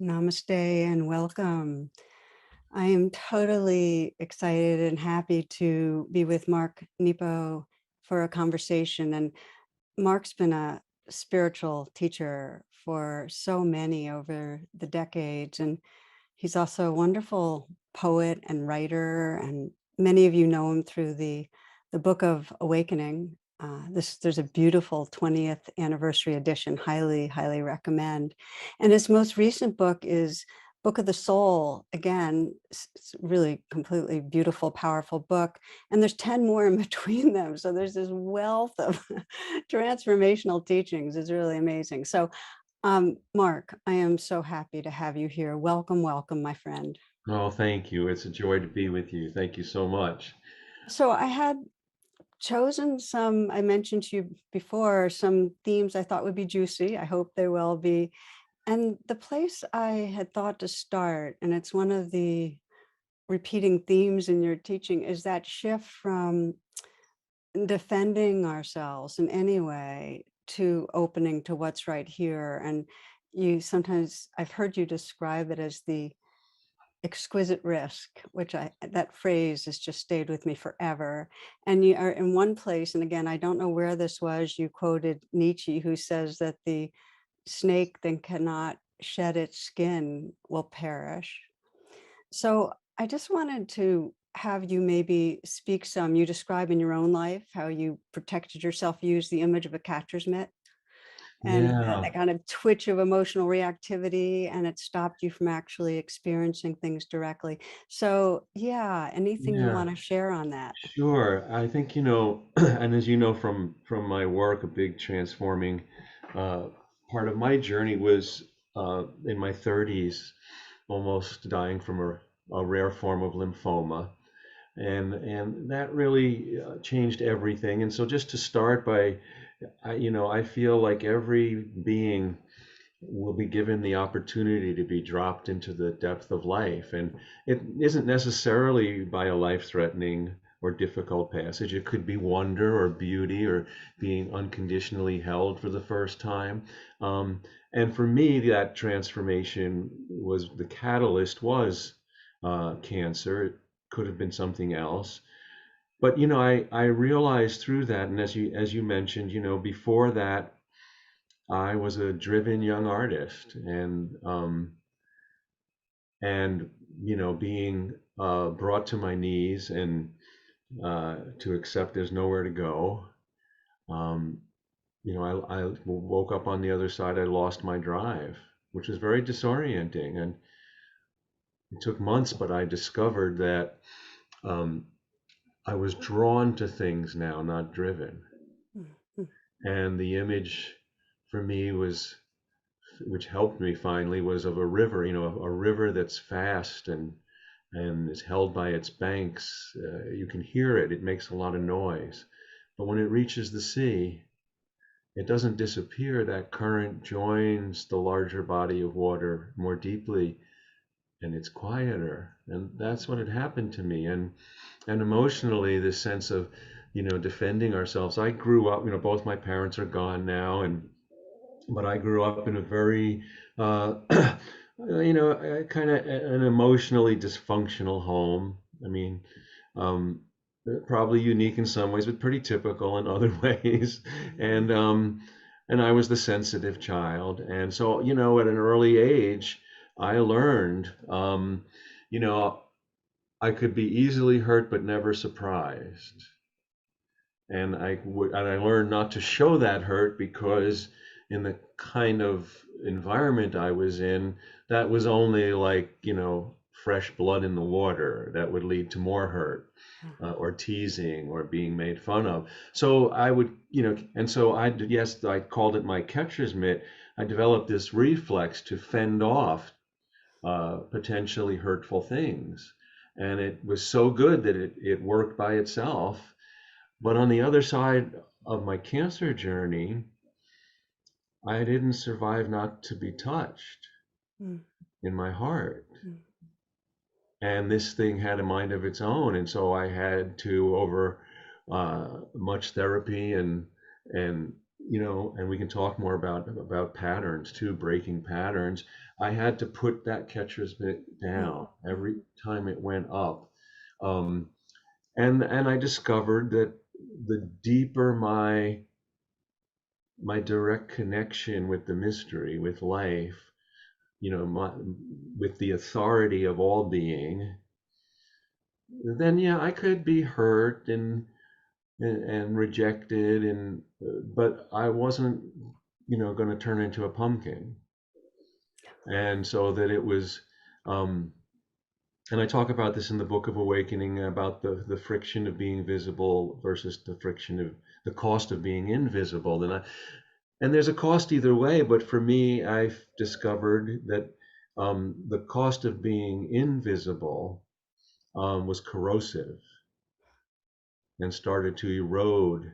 Namaste and welcome. I am totally excited and happy to be with Mark Nepo for a conversation. And Mark's been a spiritual teacher for so many over the decades. And he's also a wonderful poet and writer. And many of you know him through the Book of Awakening. There's a beautiful 20th anniversary edition, highly recommend. And his most recent book is Book of the Soul. Again, it's really completely beautiful, powerful book. And there's 10 more in between them. So there's this wealth of transformational teachings. It's really amazing. So Mark, I am so happy to have you here. Welcome, welcome, my friend. Oh, thank you. It's a joy to be with you. Thank you so much. So I had chosen some, I mentioned to you before, some themes I thought would be juicy. I hope they will be. And the place I had thought to start, and it's one of the repeating themes in your teaching, is that shift from defending ourselves in any way to opening to what's right here. And you sometimes, I've heard you describe it as the exquisite risk, which that phrase has just stayed with me forever. And you are in one place, and again, I don't know where this was, you quoted Nietzsche, who says that the snake that cannot shed its skin will perish. So I just wanted to have you maybe speak some, you describe in your own life how you protected yourself, use the image of a catcher's mitt and had Yeah, that kind of twitch of emotional reactivity, and it stopped you from actually experiencing things directly. So yeah, anything you yeah, want to share on that? sure. I think, and as you know from my work, a big transforming uh, part of my journey was in my 30s, almost dying from a rare form of lymphoma. And that really changed everything. And so just to start by, I feel like every being will be given the opportunity to be dropped into the depth of life. And it isn't necessarily by a life threatening or difficult passage. It could be wonder or beauty or being unconditionally held for the first time. Um, and for me, that transformation was the catalyst was cancer. It could have been something else. But I realized through that, and as you mentioned, before that, I was a driven young artist, and being brought to my knees and to accept there's nowhere to go. Um, I woke up on the other side. I lost my drive, which was very disorienting, and it took months, but I discovered that um, I was drawn to things now, not driven. Mhm. And the image for me was which helped me finally was of a river, a river that's fast and is held by its banks. You can hear it; it makes a lot of noise, but when it reaches the sea, it doesn't disappear. That current joins the larger body of water more deeply, and it's quieter. And that's what had happened to me. And emotionally, this sense of defending ourselves. I grew up. Both my parents are gone now, and but I grew up in a very, kind of an emotionally dysfunctional home. I mean, um, probably unique in some ways, but pretty typical in other ways. Mhm. And and I was the sensitive child, and so at an early age, I learned, you know, I could be easily hurt but never surprised. And I learned not to show that hurt because in the kind of environment I was in, that was only like, fresh blood in the water that would lead to more hurt, or teasing or being made fun of. So I would, and so yes, I called it my catcher's mitt. I developed this reflex to fend off potentially hurtful things. And it was so good that it worked by itself. But on the other side of my cancer journey, I didn't survive not to be touched Mhm. in my heart. Mhm. And this thing had a mind of its own. And so I had to, over much therapy and and we can talk more about patterns too, breaking patterns. I had to put that catcher's mitt down Mm. every time it went up. Um, and I discovered that the deeper my direct connection with the mystery, with life, with the authority of all being, then yeah, I could be hurt and rejected, but I wasn't, going to turn into a pumpkin. And so that it was, um, and I talk about this in the Book of Awakening about the friction of being visible versus the friction of the cost of being invisible. And there's a cost either way, but for me, I've discovered that the cost of being invisible was corrosive and started to erode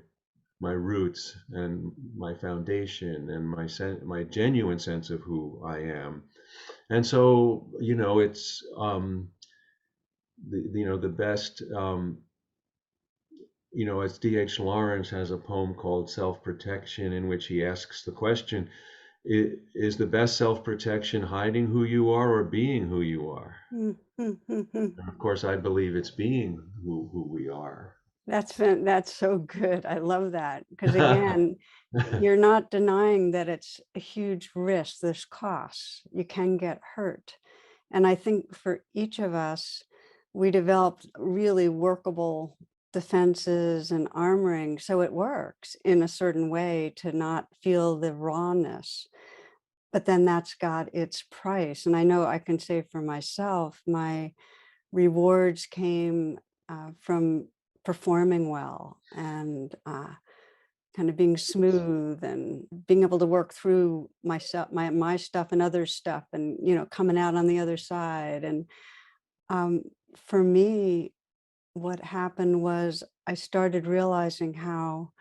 my roots and my foundation and my genuine sense of who I am. And so, it's the best. As D.H. Lawrence has a poem called Self Protection, in which he asks the question, is the best self protection hiding who you are or being who you are? Mm, mm, mm, mm. And of course, I believe it's being who we are. That's so good. I love that because again, you're not denying that it's a huge risk. There's costs. You can get hurt. And I think for each of us, we developed really workable defenses and armoring so it works in a certain way to not feel the rawness. But then that's got its price. And I know I can say for myself, my rewards came from performing well and kind of being smooth and being able to work through myself, my stuff and other stuff, and coming out on the other side. And um, for me, what happened was I started realizing how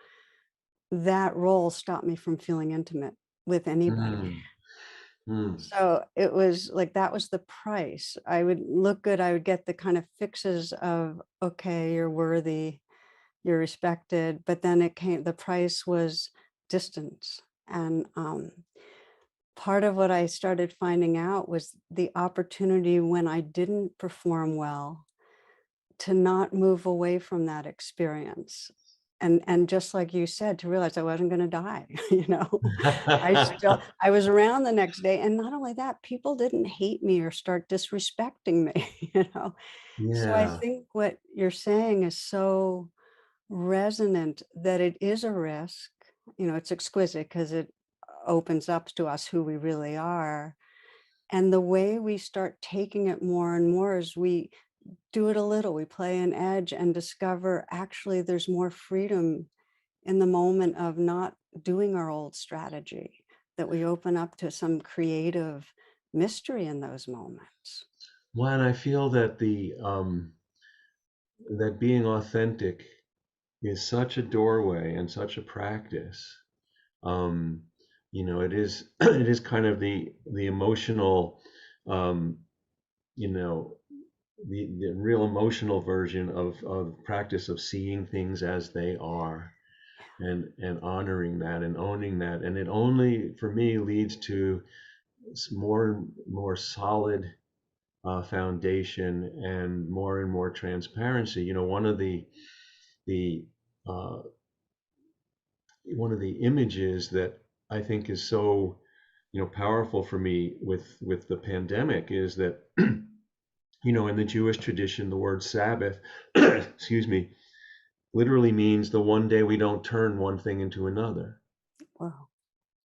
that role stopped me from feeling intimate with anybody. Mm, mm, So it was like that was the price. I would look good. I would get the kind of fixes of, okay, you're worthy, you're respected. But then the price was distance. And part of what I started finding out was the opportunity when I didn't perform well to not move away from that experience. And just like you said, to realize I wasn't going to die, mm. I was around the next day. And not only that, people didn't hate me or start disrespecting me. So I Yeah. think what you're saying is so resonant that it is a risk. It's exquisite because it opens up to us who we really are. And the way we start taking it more and more is we do it a little, we play an edge and discover actually there's more freedom in the moment of not doing our old strategy, that we open up to some creative mystery in those moments. Well, and I feel that that being authentic is such a doorway and such a practice. Um, it is it is kind of the emotional, um, you know, the real emotional version of practice of seeing things as they are and honoring that and owning that. And it only, for me, leads to more and more solid foundation and more transparency. The uh, one of the images that I think is so powerful for me with the pandemic is that in the Jewish tradition the word Sabbath excuse me literally means the one day we don't turn one thing into another. Wow.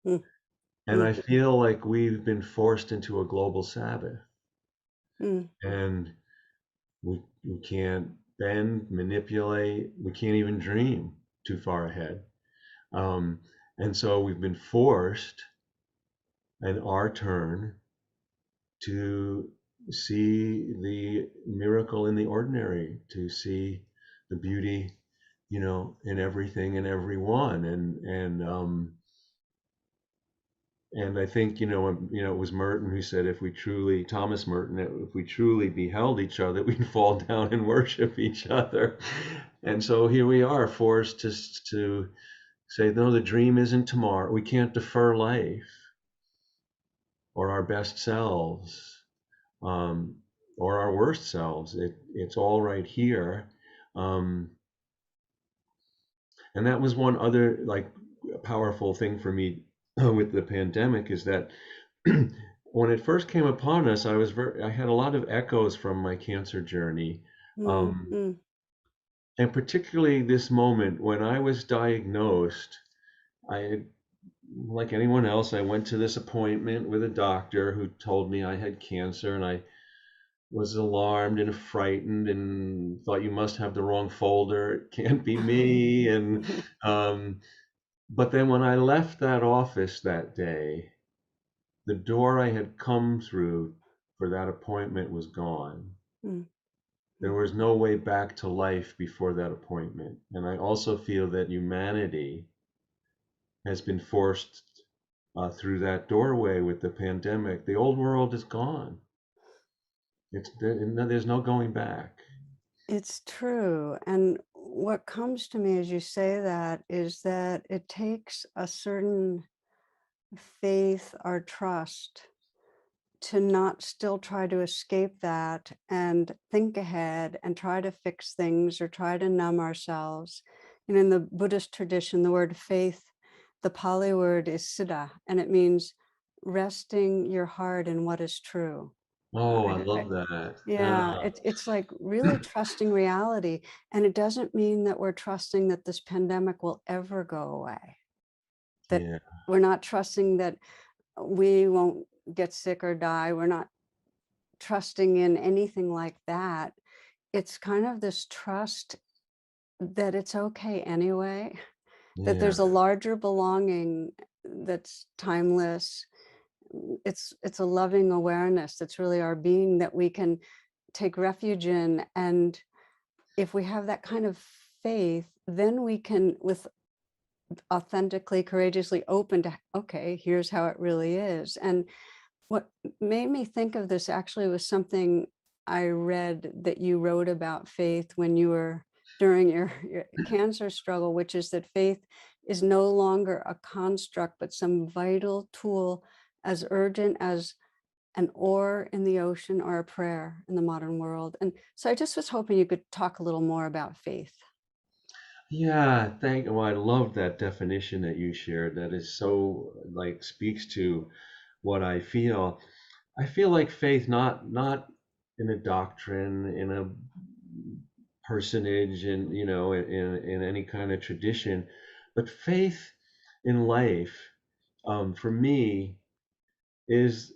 Mm, And mm, I feel like we've been forced into a global Sabbath, mm. and we can't bend, manipulate, we can't even dream too far ahead. Um, and so we've been forced, in our turn, to see the miracle in the ordinary, to see the beauty, in everything and everyone. And I think, it was Merton who said, if we truly, Thomas Merton, if we truly beheld each other, we'd fall down and worship each other. And so here we are, forced to say, no, the dream isn't tomorrow. We can't defer life or our best selves, um, or our worst selves. It's all right here. Um, and that was one other like powerful thing for me with the pandemic is that when it first came upon us, I had a lot of echoes from my cancer journey. Mm, Um, mm, and particularly this moment when I was diagnosed, I, like anyone else, I went to this appointment with a doctor who told me I had cancer, and I was alarmed and frightened and thought you must have the wrong folder. It can't be me. And um, but then when I left that office that day, the door I had come through for that appointment was gone. mm, There mm. was no way back to life before that appointment. And I also feel that humanity has been forced through that doorway with the pandemic. The old world is gone. There's no going back. It's true. And what comes to me as you say that is that it takes a certain faith or trust to not still try to escape that and think ahead and try to fix things or try to numb ourselves. And in the Buddhist tradition, the word faith, the Pali word is siddha, and it means resting your heart in what is true. Oh, I I love that. yeah, it's like really trusting reality. And it doesn't mean that we're trusting that this pandemic will ever go away, that Yeah, we're not trusting that we won't get sick or die. We're not trusting in anything like that. It's kind of this trust that it's okay anyway, that yeah, there's a larger belonging that's timeless. It's a loving awareness that's really our being that we can take refuge in. And if we have that kind of faith, then we can, with authentically, courageously open to, okay, here's how it really is. And what made me think of this actually was something I read that you wrote about faith when you were during your cancer struggle, which is that faith is no longer a construct, but some vital tool as urgent as an oar in the ocean or a prayer in the modern world. And so I just was hoping you could talk a little more about faith. yeah. Well, I love that definition that you shared. That is so like speaks to what I feel. I feel like faith, not in a doctrine, in a personage, and in any kind of tradition, but faith in life. For me, is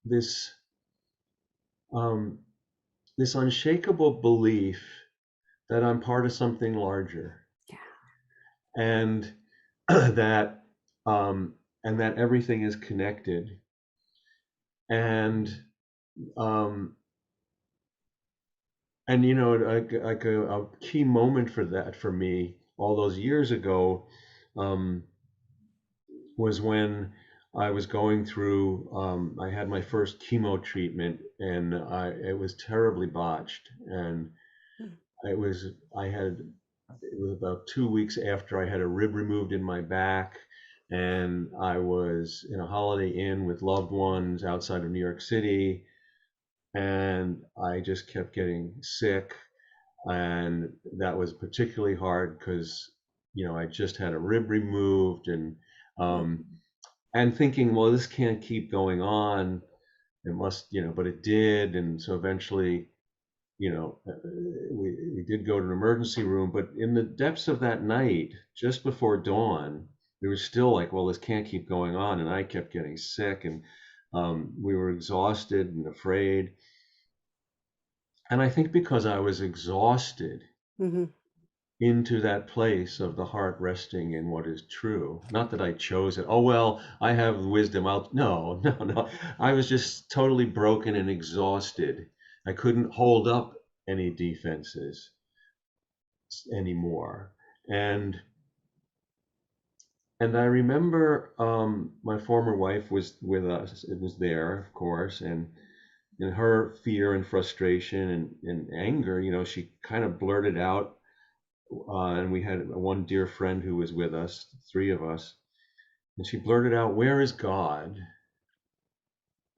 this um, this unshakable belief that I'm part of something larger, Yeah. and that um, and that everything is connected, and um, like a key moment for that for me all those years ago um, was when I was going through. I had my first chemo treatment, and it was terribly botched, and Mm, it was I had it was about 2 weeks after I had a rib removed in my back, and I was in a Holiday Inn with loved ones outside of New York City, and I just kept getting sick, and that was particularly hard because I just had a rib removed, mm, um, and thinking, well, this can't keep going on. It must, but it did, and so eventually, we did go to an emergency room, but in the depths of that night, just before dawn, there was still like, well, this can't keep going on, and I kept getting sick, and we were exhausted and afraid, and I think because I was exhausted mhm. into that place of the heart resting in what is true. Not that I chose it. Oh, well, I have wisdom. No, no, no. I was just totally broken and exhausted. I couldn't hold up any defenses anymore. And and I remember my former wife was with us. It was there, of course, and in her fear and frustration and anger, she kind of blurted out and we had one dear friend who was with us, three of us, and she blurted out, "Where is God?"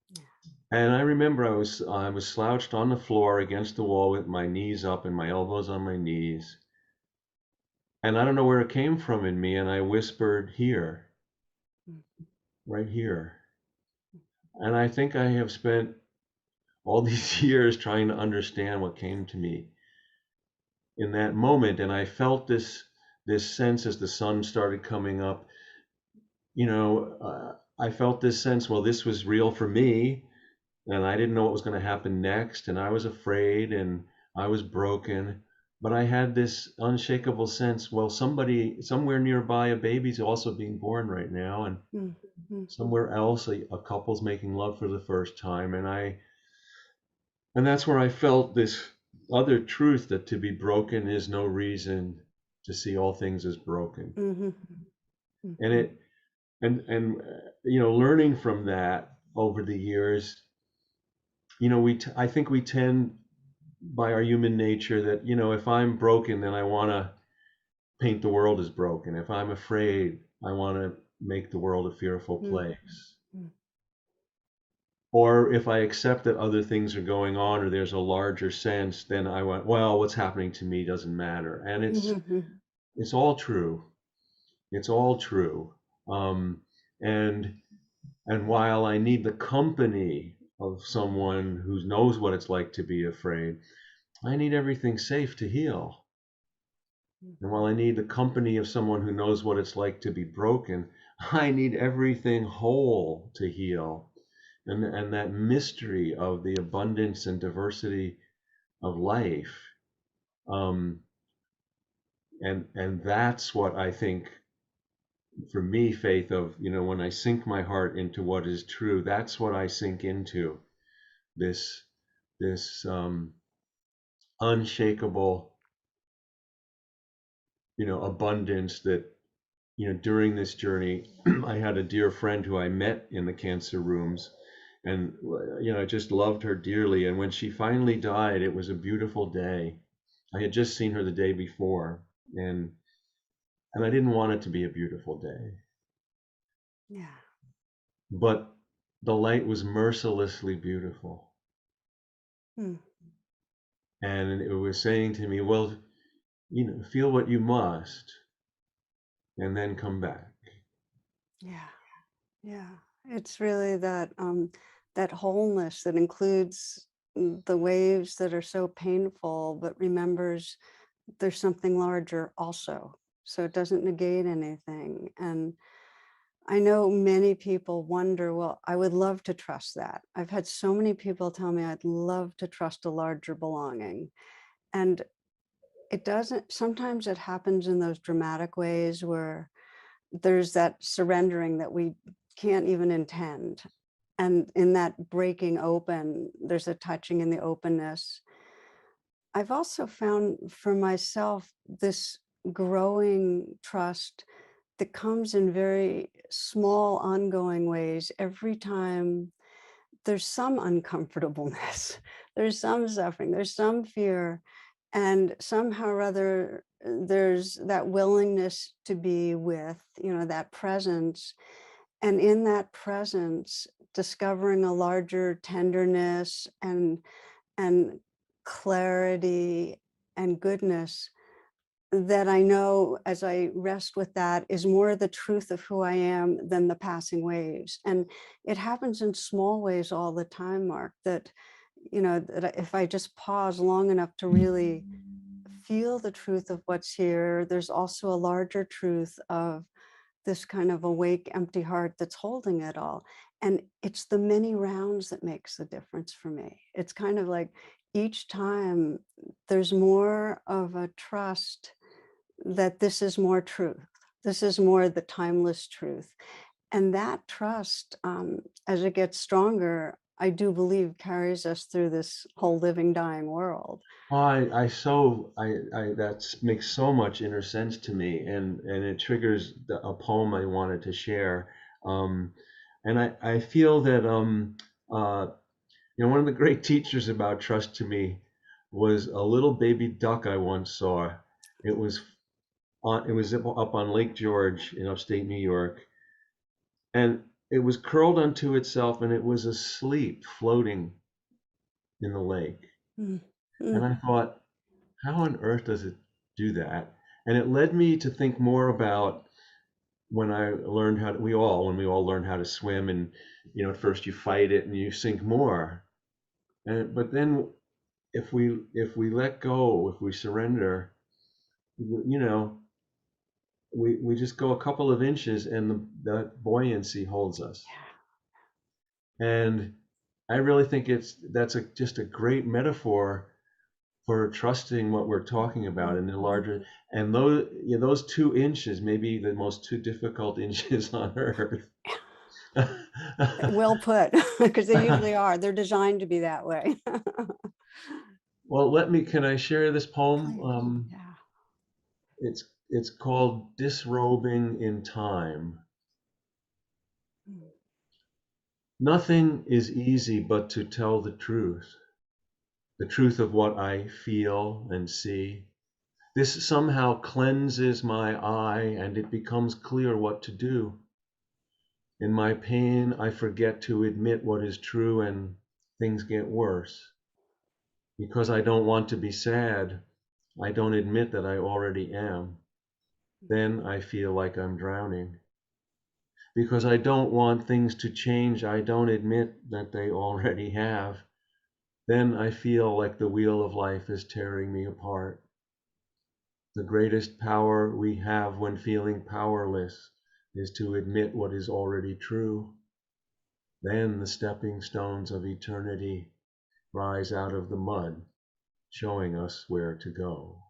Yeah. And I remember I was slouched on the floor against the wall with my knees up and my elbows on my knees, and I don't know where it came from in me, and I whispered, "Here, Mm, right here." And I think I have spent all these years trying to understand what came to me in that moment, and I felt this sense as the sun started coming up. I felt this sense. Well, this was real for me, and I didn't know what was going to happen next, and I was afraid, and I was broken. But I had this unshakable sense. Well, somebody somewhere nearby, a baby's also being born right now, and mm, mm, somewhere else, a couple's making love for the first time, and that's where I felt this other truth that to be broken is no reason to see all things as broken. mhm, And mhm, it and learning from that over the years, I think we tend by our human nature that if I'm broken, then I want to paint the world as broken. If I'm afraid, I want to make the world a fearful mm, place. mm, Or if I accept that other things are going on or there's a larger sense, then I went, well, what's happening to me doesn't matter. And it's mhm, mhm, it's all true. It's all true. Um, and and while I need the company of someone who knows what it's like to be afraid, I need everything safe to heal. And while I need the company of someone who knows what it's like to be broken, I need everything whole to heal. And that mystery of the abundance and diversity of life. Um, and that's what I think, for me, faith of, when I sink my heart into what is true, that's what I sink into, this this unshakable, abundance that, during this journey, I had a dear friend who I met in the cancer rooms, and I just loved her dearly. And when she finally died, it was a beautiful day. I had just seen her the day before, and I didn't want it to be a beautiful day, yeah. but the light was mercilessly beautiful, Mm, and it was saying to me, well, feel what you must, and then come back. yeah. Yeah. It's really that wholeness that includes the waves that are so painful, but remembers there's something larger also. So it doesn't negate anything. And I know many people wonder, well, I would love to trust that. I've had so many people tell me I'd love to trust a larger belonging. And it doesn't, sometimes it happens in those dramatic ways where there's that surrendering that we can't even intend. And in that breaking open, there's a touching in the openness. I've also found for myself this growing trust that comes in very small, ongoing ways every time there's some uncomfortableness, there's some suffering, there's some fear, and somehow or other, there's that willingness to be with, that presence. And in that presence, discovering a larger tenderness and clarity and goodness that I know as I rest with that is more the truth of who I am than the passing waves. And it happens in small ways all the time, Mark, that if I just pause long enough to really feel the truth of what's here, there's also a larger truth of this kind of awake, empty heart that's holding it all. And it's the many rounds that makes the difference for me. It's kind of like each time there's more of a trust that this is more truth. This is more the timeless truth. And that trust, as it gets stronger, I do believe carries us through this whole living, dying world. That makes so much inner sense to me, and it triggers a poem I wanted to share. Um, and I feel that uh, one of the great teachers about trust to me was a little baby duck I once saw. It was it was up on Lake George in upstate New York, and it was curled unto itself, and it was asleep, floating in the lake. Mm, And mm, I thought, how on earth does it do that? And it led me to think more about when I learned how to, when we all learn how to swim, and at first you fight it and you sink more. And but then if we let go, if we surrender, you know, we just go a couple of inches and the buoyancy holds us. And I really think that's just a great metaphor for trusting what we're talking about mm, in the mm. larger, and those 2 inches may be the most two difficult inches on earth. Well put, because they usually are. They're designed to be that way. Well, can I share this poem? Please. Yeah. It's called Disrobing in Time. Mm, Nothing is easy but to tell the truth of what I feel and see. This somehow cleanses my eye, and it becomes clear what to do. In my pain, I forget to admit what is true, and things get worse. Because I don't want to be sad, I don't admit that I already am. Then I feel like I'm drowning. Because I don't want things to change, I don't admit that they already have. Then I feel like the wheel of life is tearing me apart. The greatest power we have when feeling powerless is to admit what is already true. Then the stepping stones of eternity rise out of the mud, showing us where to go.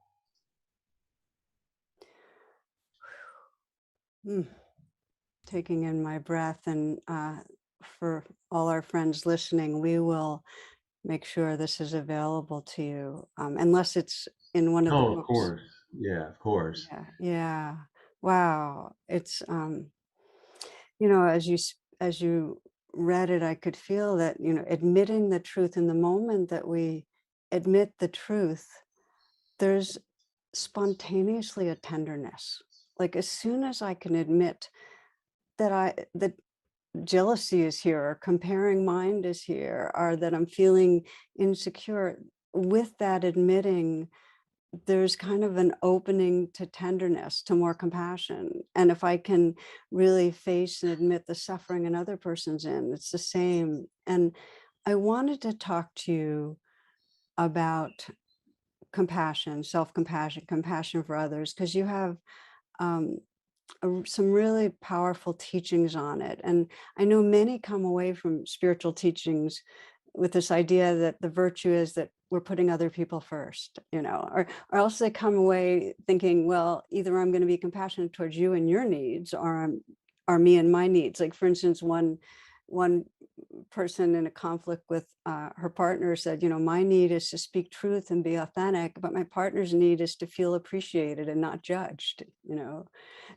mm. Taking in my breath, and for all our friends listening, we will make sure this is available to you, unless it's in one of the Oh, of books. course. Yeah, of course. Yeah, yeah. Wow. It's as you read it, I could feel that, admitting the truth in the moment that we admit the truth, there's spontaneously a tenderness. Like as soon as I can admit that jealousy is here, or comparing mind is here, or that I'm feeling insecure, with that admitting, there's kind of an opening to tenderness, to more compassion. And if I can really face and admit the suffering another person's in, it's the same. And I wanted to talk to you about compassion, self-compassion, compassion for others, because you have um, some really powerful teachings on it. And I know many come away from spiritual teachings with this idea that the virtue is that we're putting other people first, or else they come away thinking, well, either I'm going to be compassionate towards you and your needs, or me and my needs. Like for instance, one person in a conflict with her partner said, my need is to speak truth and be authentic, but my partner's need is to feel appreciated and not judged.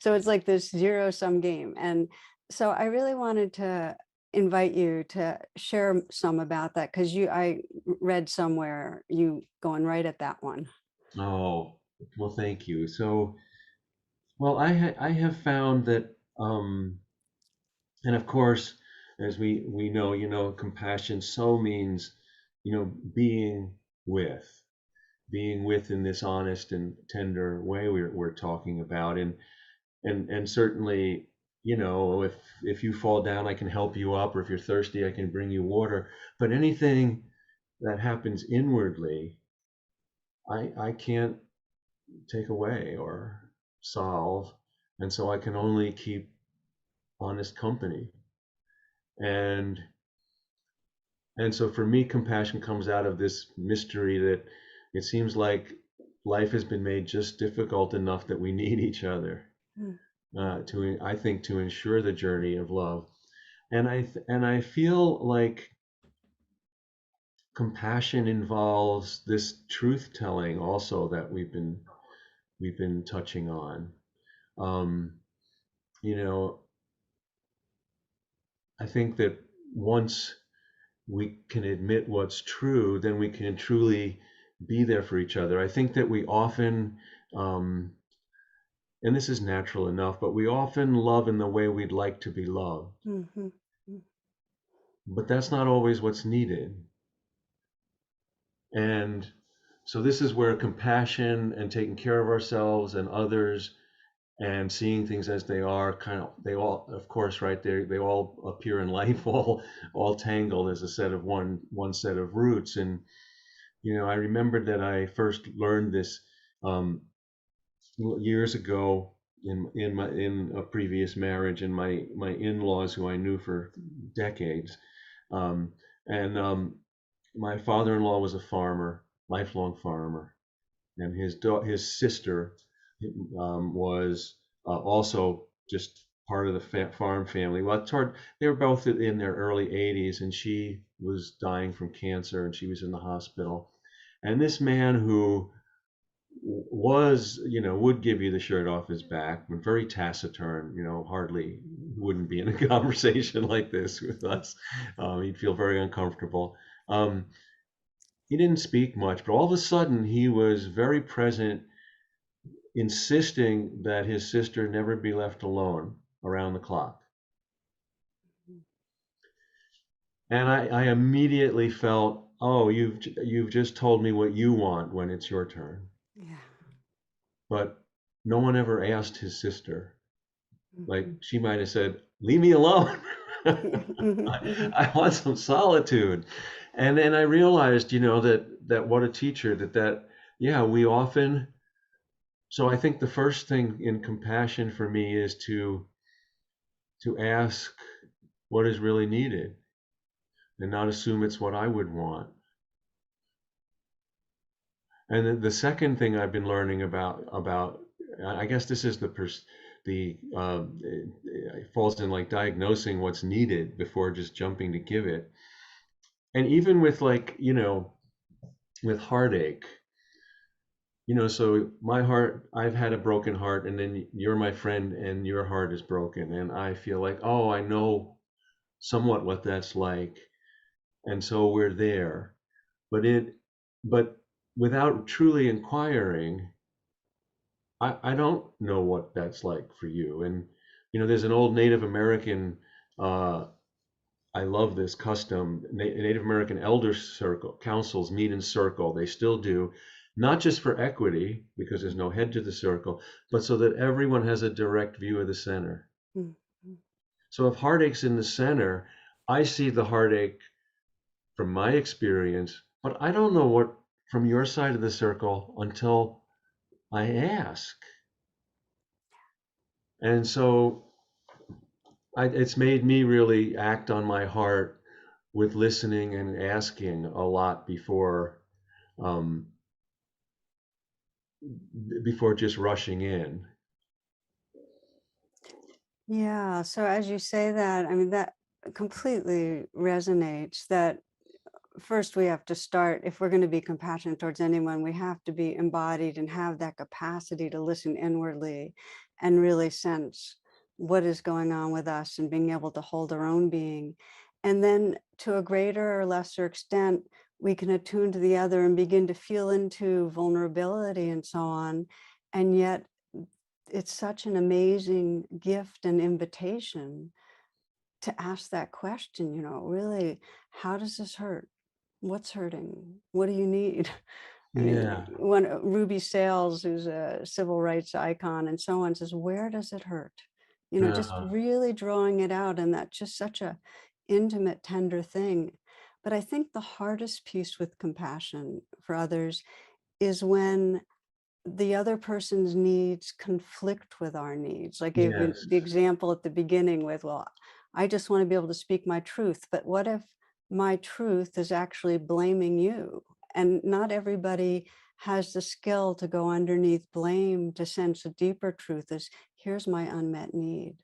So it's like this zero sum game. And so I really wanted to invite you to share some about that, because I read somewhere you going right at that one. Oh, well, thank you. So, well, I have found that, and of course, as we know, compassion so means, being with, in this honest and tender way we're talking about, and certainly, if you fall down, I can help you up, or if you're thirsty, I can bring you water. But anything that happens inwardly, I can't take away or solve, and so I can only keep honest company. And so for me, compassion comes out of this mystery that it seems like life has been made just difficult enough that we need each other, Mm, to, I think, to ensure the journey of love. And I feel like compassion involves this truth telling also that we've been touching on. Um, you know, I think that once we can admit what's true, then we can truly be there for each other. I think that we often Um, and this is natural enough, but we often love in the way we'd like to be loved. Mhm. But that's not always what's needed. And so this is where compassion and taking care of ourselves and others and seeing things as they are kind of, they all, of course, right, they all appear in life all tangled as a set of one set of roots. And I remember that I first learned this um, years ago in a previous marriage, and my in-laws who I knew for decades. um, and My father-in-law was a farmer, lifelong farmer, and his sister was also just part of the farm family. Well, it's hard. They were both in their early 80s, and she was dying from cancer, and she was in the hospital. And this man who was, would give you the shirt off his back, but very taciturn, hardly wouldn't be in a conversation like this with us. He'd feel very uncomfortable. Um, he didn't speak much, but all of a sudden he was very present, insisting that his sister never be left alone around the clock. And I immediately felt, oh, you've just told me what you want when it's your turn. Yeah. But no one ever asked his sister. Like Mhm. she might have said, "Leave me alone. Mhm, mhm. I want some solitude." And then I realized, that what a teacher that yeah, we often. So I think the first thing in compassion for me is to ask what is really needed and not assume it's what I would want. And then the second thing I've been learning about I guess this is the it falls in like diagnosing what's needed before just jumping to give it. And even with like, with heartache, so my heart, I've had a broken heart, and then you're my friend and your heart is broken, and I feel like, oh, I know somewhat what that's like. And so we're there. But but without truly inquiring, I don't know what that's like for you. And there's an old Native American. Uh, I love this custom. Native American elder circle councils meet in circle. They still do, not just for equity because there's no head to the circle, but so that everyone has a direct view of the center. Mhm. So if heartache's in the center, I see the heartache from my experience, but I don't know what from your side of the circle until I ask. And so it's made me really act on my heart with listening and asking a lot um, before just rushing in. Yeah, so as you say that, I mean, that completely resonates that first we have to start, if we're going to be compassionate towards anyone, we have to be embodied and have that capacity to listen inwardly and really sense what is going on with us and being able to hold our own being. And then to a greater or lesser extent, we can attune to the other and begin to feel into vulnerability and so on. And yet it's such an amazing gift and invitation to ask that question, really, how does this hurt? What's hurting? What do you need? I mean, Yeah. when Ruby Sales, who's a civil rights icon and so on, says, where does it hurt? Just Uh, really drawing it out. And that's just such a intimate, tender thing. But I think the hardest piece with compassion for others is when the other person's needs conflict with our needs. I gave you yes. the example at the beginning with, well, I just want to be able to speak my truth. But what if my truth is actually blaming you? And not everybody has the skill to go underneath blame to sense a deeper truth is here's my unmet need.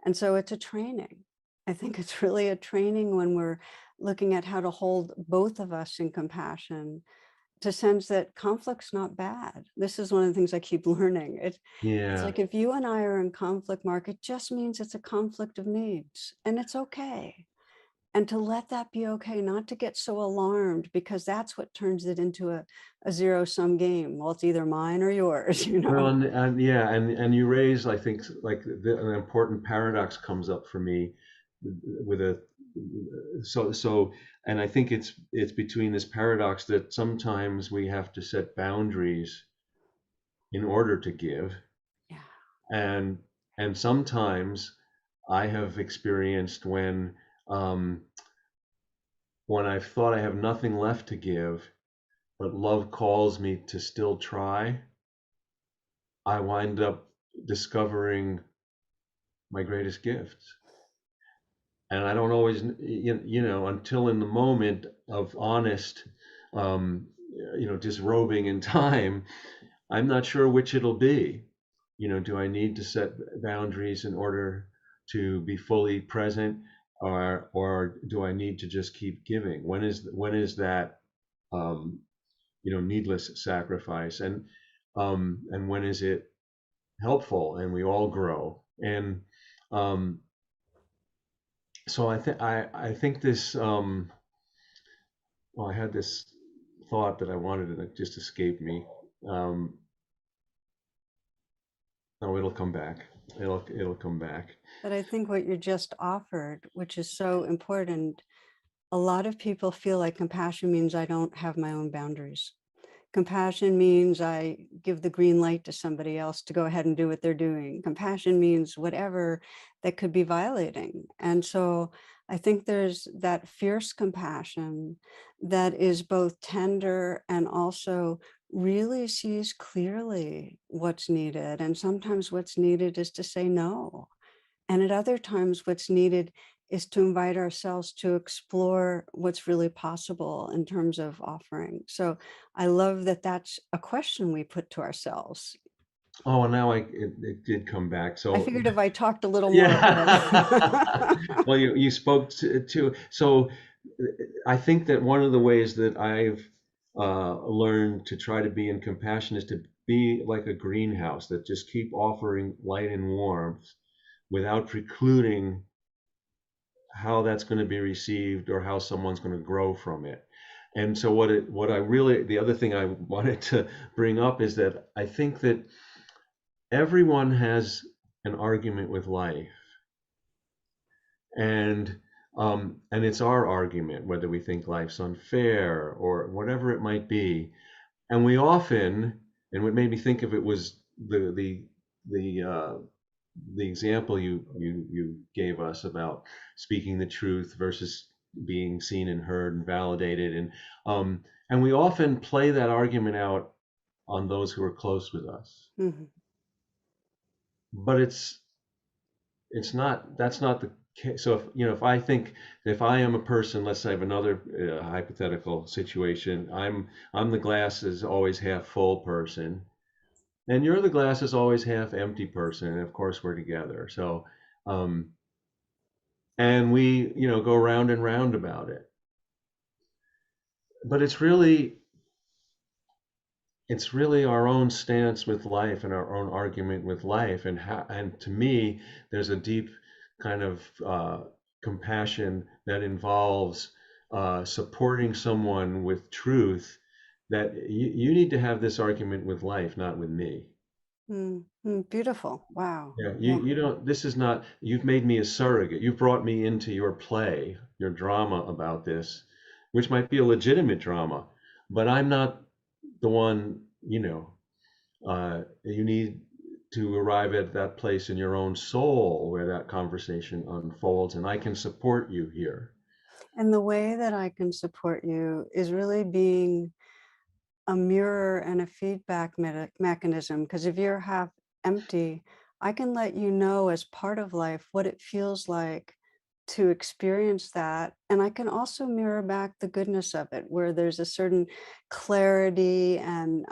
And so it's a training. I think it's really a training when we're looking at how to hold both of us in compassion to sense that conflict's not bad. This is one of the things I keep learning. It's Yeah. like if you and I are in conflict, Mark, it just means it's a conflict of needs and it's okay. and to let that be okay, not to get so alarmed, because that's what turns it into a zero-sum game. Well, it's either mine or yours, you Well, know? and yeah, and you raise, I think, like an important paradox comes up for me with a so, and I think it's between this paradox that sometimes we have to set boundaries in order to give, Yeah. and sometimes I have experienced um, when I've thought I have nothing left to give, but love calls me to still try, I wind up discovering my greatest gifts. And I don't always, until in the moment of honest, um, disrobing in time, I'm not sure which it'll be. Do I need to set boundaries in order to be fully present, or do I need to just keep giving? When is that, needless sacrifice, and when is it helpful and we all grow? And um, so I think this. Well, I had this thought that I wanted to just escape me. Um, oh, it'll come back. It'll come back. But I think what you just offered, which is so important, a lot of people feel like compassion means I don't have my own boundaries. Compassion means I give the green light to somebody else to go ahead and do what they're doing. Compassion means whatever that could be violating. And so I think there's that fierce compassion that is both tender and also really sees clearly what's needed. And sometimes what's needed is to say no. And at other times, what's needed is to invite ourselves to explore what's really possible in terms of offering. So I love that that's a question we put to ourselves. Oh, and now it did come back. I So figured if I talked a little more, it would. yeah. Well, you spoke to so I think that one of the ways that I've learned to try to be in compassion is to be like a greenhouse that just keep offering light and warmth without precluding how that's going to be received or how someone's going to grow from it. And so the other thing I wanted to bring up is that I think that everyone has an argument with life, and it's our argument whether we think life's unfair or whatever it might be. And we often, and what made me think of it was the the example you gave us about speaking the truth versus being seen and heard and validated, and we often play that argument out on those who are close with us, Mhm. but it's not that's not the case. So if I think, if I am a person, let's say I have another hypothetical situation, I'm the glass is always half full person, and you're the glass is always half empty person, and of course we're together. So um, and we go round and round about it, but it's really our own stance with life and our own argument with life, and to me there's a deep kind of compassion that involves supporting someone with truth, that you need to have this argument with life, not with me. Mm, mm, beautiful. Wow. Yeah, you Yeah. you don't. This is not. You've made me a surrogate. You've brought me into your play, your drama about this, which might be a legitimate drama, but I'm not the one. You need to arrive at that place in your own soul where that conversation unfolds, and I can support you here. And the way that I can support you is really being a mirror and a feedback mechanism. Because if you're half empty, I can let you know as part of life what it feels like to experience that. And I can also mirror back the goodness of it, where there's a certain clarity and,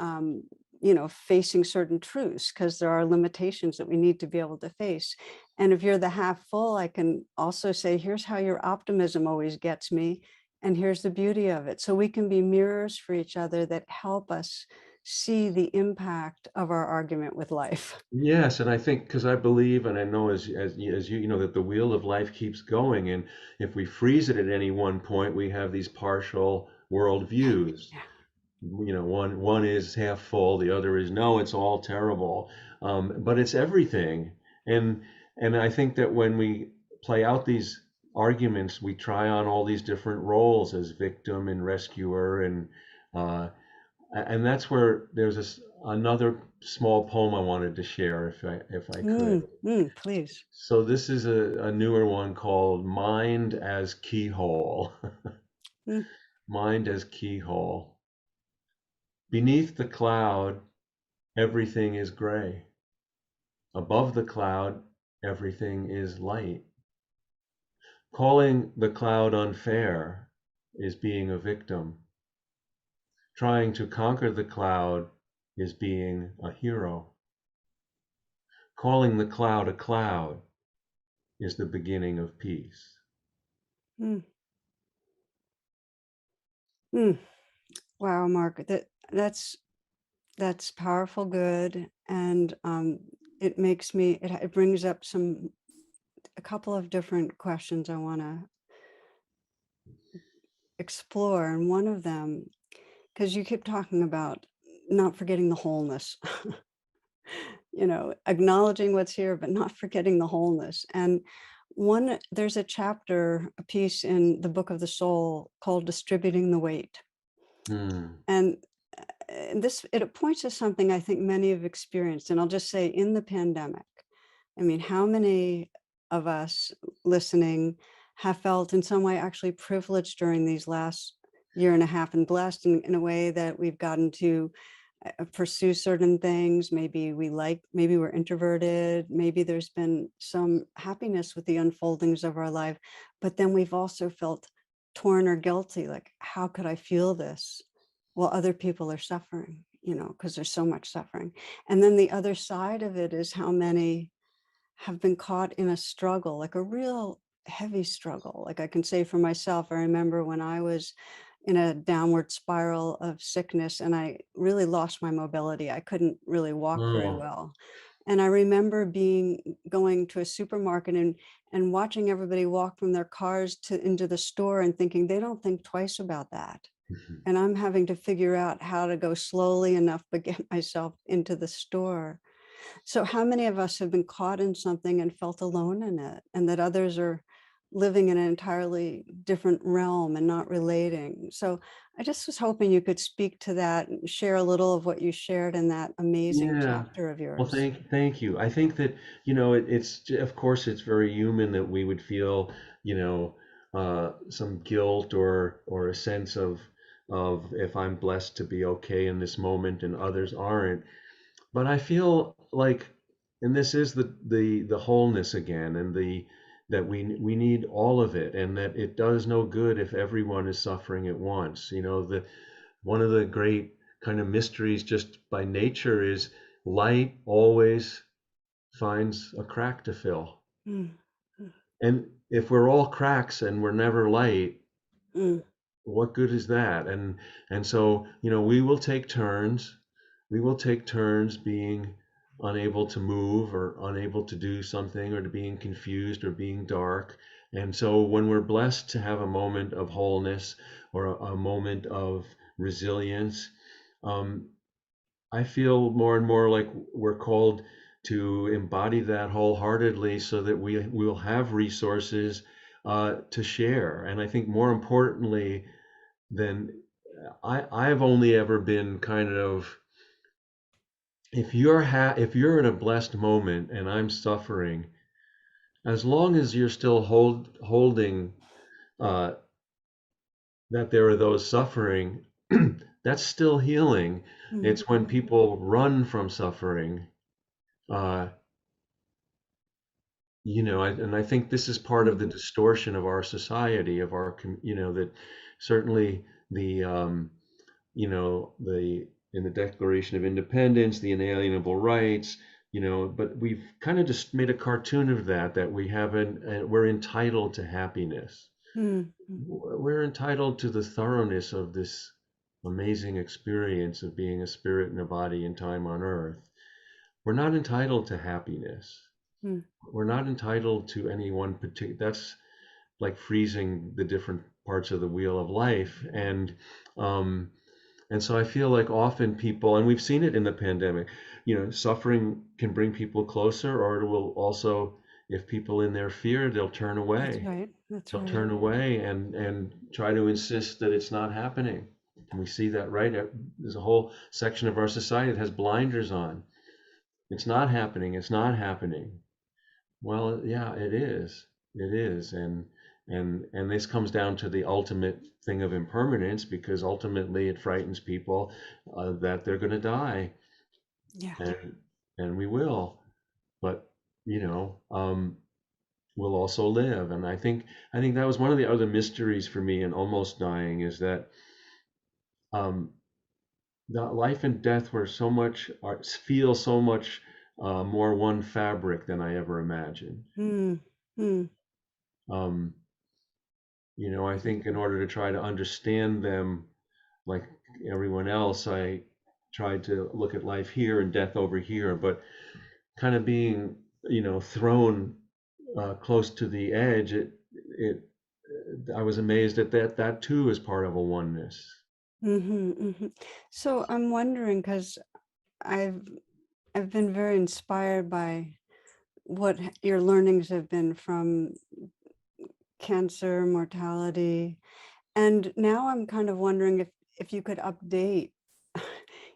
facing certain truths, because there are limitations that we need to be able to face. And if you're the half full, I can also say, here's how your optimism always gets me. And here's the beauty of it. So we can be mirrors for each other that help us see the impact of our argument with life. Yes, and I think because I believe and I know as you know that the wheel of life keeps going, and if we freeze it at any one point, we have these partial worldviews. Yeah. One is half full, the other is no, it's all terrible. But it's everything. And and I think that when we play out these arguments, we try on all these different roles as victim and rescuer, uh, and that's where there's another small poem I wanted to share if I could. Please. So this is a newer one called Mind as Keyhole. Mm, Mind as Keyhole. Beneath the cloud, everything is gray. Above the cloud, everything is light. Calling the cloud unfair is being a victim. Trying to conquer the cloud is being a hero. Calling the cloud a cloud is the beginning of peace. mm, mm. Wow, Mark, that's powerful, good, and it brings up a couple of different questions I want to explore, and one of them, because you keep talking about not forgetting the wholeness, acknowledging what's here, but not forgetting the wholeness. And there's a piece in the Book of the Soul called "Distributing the Weight," Hmm. and this it points to something I think many have experienced, and I'll just say in the pandemic. I mean, how many of us listening have felt in some way actually privileged during these last year and a half and blessed in a way that we've gotten to pursue certain things. Maybe we're introverted. Maybe there's been some happiness with the unfoldings of our life, but then we've also felt torn or guilty. Like, how could I feel this while other people are suffering? Because there's so much suffering. And then the other side of it is how many have been caught in a struggle, like a real heavy struggle. Like I can say for myself, I remember when I was in a downward spiral of sickness and I really lost my mobility. I couldn't really walk very Oh. well. And I remember going to a supermarket and watching everybody walk from their cars into the store and thinking they don't think twice about that. And I'm having to figure out how to go slowly enough but get myself into the store. So, how many of us have been caught in something and felt alone in it, and that others are living in an entirely different realm and not relating? So, I just was hoping you could speak to that and share a little of what you shared in that amazing Yeah. chapter of Well, yours. thank you. I think that, of course it's very human that we would feel, some guilt or a sense of if I'm blessed to be okay in this moment and others aren't. But I feel like, and this is the wholeness again, and the that we need all of it, and that it does no good if everyone is suffering at once. The one of the great kind of mysteries just by nature is light always finds a crack to fill. Mm, mm, And if we're all cracks and we're never light, mm, what good is that? And so, we will take turns being unable to move or unable to do something or to being confused or being dark. And so when we're blessed to have a moment of wholeness or a moment of resilience, um, I feel more and more like we're called to embody that wholeheartedly so that we will have resources to share. And I think more importantly than I've only ever been kind of, if you're in a blessed moment and I'm suffering, as long as you're still holding uh, that there are those suffering, that's still healing. mm, It's when people run from suffering, uh, and I think this is part of mm, the distortion of our society, of our, that certainly the in the Declaration of Independence, the inalienable rights, but we've kind of just made a cartoon of that we haven't, we're entitled to happiness. mm, mm, We're entitled to the thoroughness of this, amazing experience of being a spirit in a body and time on earth, we're not entitled to happiness. mm, We're not entitled to any one particular, that's like freezing the different parts of the wheel of life. Um, and so I feel like often people, and we've seen it in the pandemic, suffering can bring people closer, or it will also, if people in their fear, they'll turn that's away. right. That's They'll right. turn away and try to insist that it's not happening. And we see that, right? There's a whole section of our society that has blinders on. It's not happening. It's not happening. Well, yeah, it is. It is. And this comes down to the ultimate thing of impermanence, because ultimately it frightens people that they're going to die, Yeah. and we will. But you know, we'll also live. And I think that was one of the other mysteries for me in almost dying, is that um, the life and death were so much feel so much more one fabric than I ever imagined. Mm, mm, Um, I think in order to try to understand them like everyone else, I tried to look at life here and death over here, but kind of being, thrown close to the edge, it, I was amazed at that too is part of a oneness. hmm. So I'm wondering, because I've I've been very inspired by what your learnings have been from cancer, mortality, and now I'm kind of wondering if you could update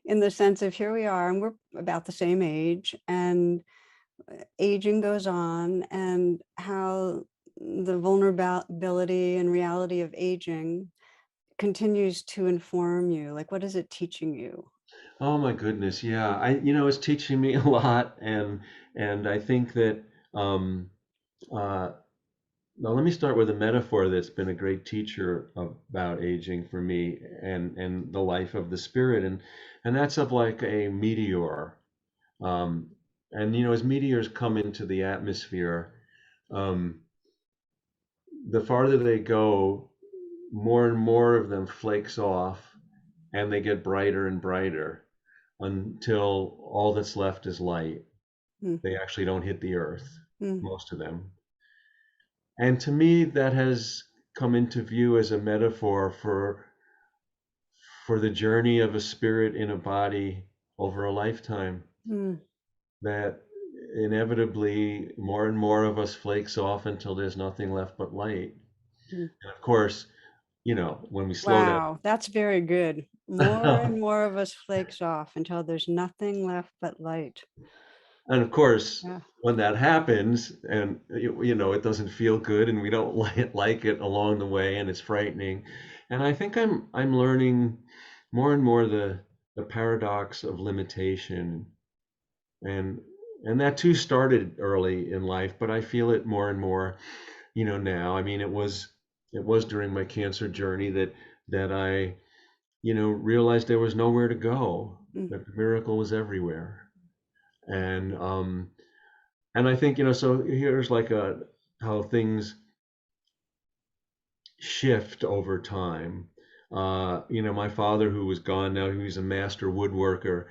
in the sense of here we are and we're about the same age and aging goes on and how the vulnerability and reality of aging continues to inform you. Like, what is it teaching you? Oh my goodness, yeah. It's teaching me a lot, and I think that um, uh, now let me start with a metaphor that's been a great teacher about aging for me, and the life of the spirit, and that's of like a meteor. Um, and as meteors come into the atmosphere, um, the farther they go, more and more of them flakes off, and they get brighter and brighter until all that's left is light. Mm, They actually don't hit the earth, mm, most of them. And to me, that has come into view as a metaphor for the journey of a spirit in a body over a lifetime, mm, that inevitably more and more of us flakes off until there's nothing left but light. mm. And of course, when we slow down, Wow, that's very good. More and more of us flakes off until there's nothing left but light. and of course, Yeah. when that happens, and it doesn't feel good, and we don't like it along the way, and it's frightening. And I think I'm learning more and more the paradox of limitation, and that too started early in life, but I feel it more and more, now. I mean, it was during my cancer journey that I, realized there was nowhere to go, Mm, that the miracle was everywhere. And I think, so here's like how things shift over time. My father, who was gone now, he was a master woodworker,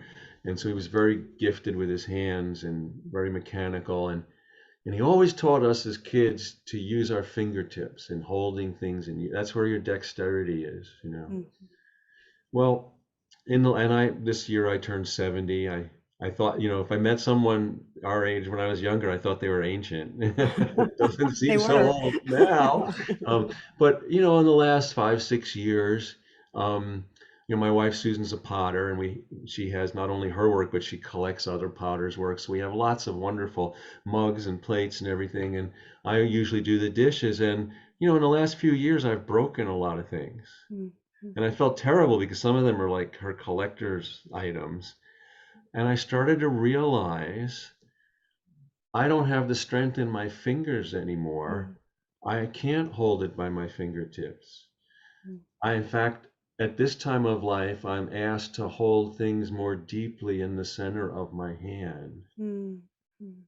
and so he was very gifted with his hands and very mechanical, and he always taught us as kids to use our fingertips in holding things, and that's where your dexterity is. mm. Well, and I this year I turned 70. I thought, if I met someone our age when I was younger, I thought they were ancient. It doesn't They seem so were. old now. But in the last 5, 6 years, um, my wife Susan's a potter, and she has not only her work, but she collects other potters' work. So we have lots of wonderful mugs and plates and everything. And I usually do the dishes. And in the last few years, I've broken a lot of things. Mm, mm, And I felt terrible because some of them are like her collector's items. And I started to realize I don't have the strength in my fingers mm, anymore. I can't hold it by my fingertips. mm, In fact, at this time of life, I'm asked to hold things more deeply in the center of my hand. mm, mm,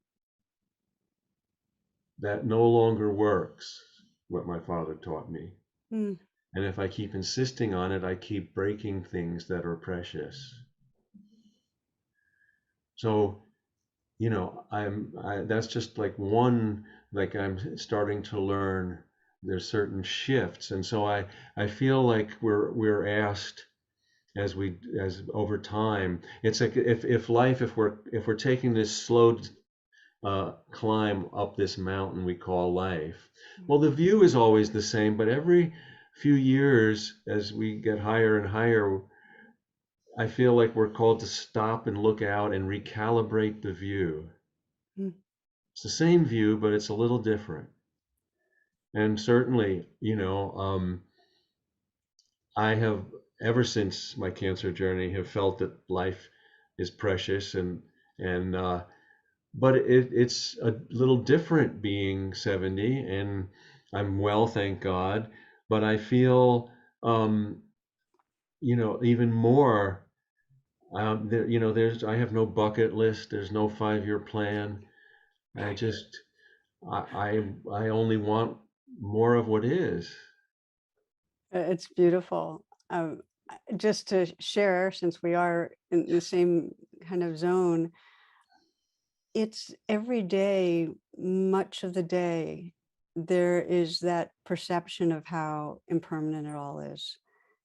That no longer works, what my father taught me. mm. And if I keep insisting on it, I keep breaking things that are precious. So, that's just like one, like I'm starting to learn there's certain shifts. And so I feel like we're asked as over time, it's like if we're taking this slow climb up this mountain we call life. Well, the view is always the same, but every few years, as we get higher and higher, I feel like we're called to stop and look out and recalibrate the view. Mm. It's the same view, but it's a little different. And certainly, I have, ever since my cancer journey, have felt that life is precious, and but it's a little different being 70, and I'm well, thank God. But I feel, um, even more. I have no bucket list. There's no 5-year plan. I just, I only want more of what is. It's beautiful. Just to share, since we are in the same kind of zone, it's every day, much of the day, there is that perception of how impermanent it all is.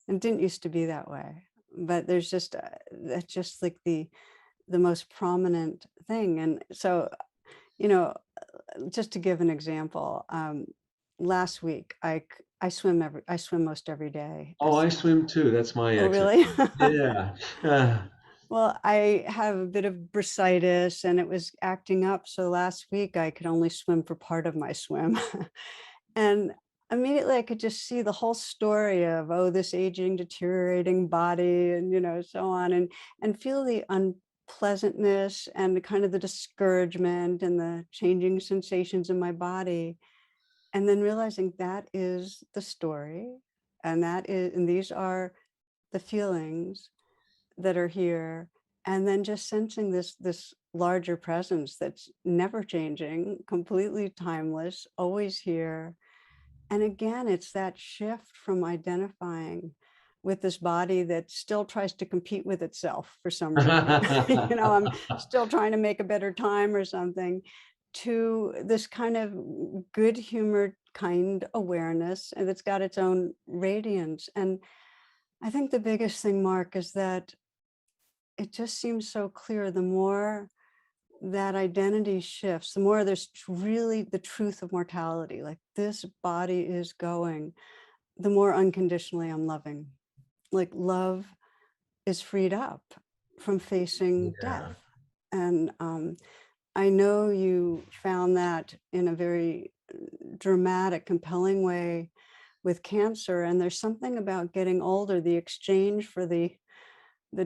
And it didn't used to be that way. But there's just that's just like the most prominent thing. And so, you know, just to give an example, last week I swim most every day. Oh, I swim too. That's my Oh, exercise. really? Yeah. Well, I have a bit of bursitis and it was acting up. So last week I could only swim for part of my swim. And immediately I could just see the whole story of, oh, this aging, deteriorating body and, so on, and feel the unpleasantness and the kind of the discouragement and the changing sensations in my body. And then realizing that is the story. And these are the feelings that are here, and then just sensing this larger presence that's never changing, completely timeless, always here. And again, it's that shift from identifying with this body that still tries to compete with itself for some reason. I'm still trying to make a better time or something, to this kind of good humored kind awareness, and it's got its own radiance. And I think the biggest thing, Mark, is that it just seems so clear. The more that identity shifts, the more there's really the truth of mortality, like this body is going, the more unconditionally I'm loving. Like love is freed up from facing death. Yeah. And I know you found that in a very dramatic, compelling way with cancer. And there's something about getting older, the exchange for the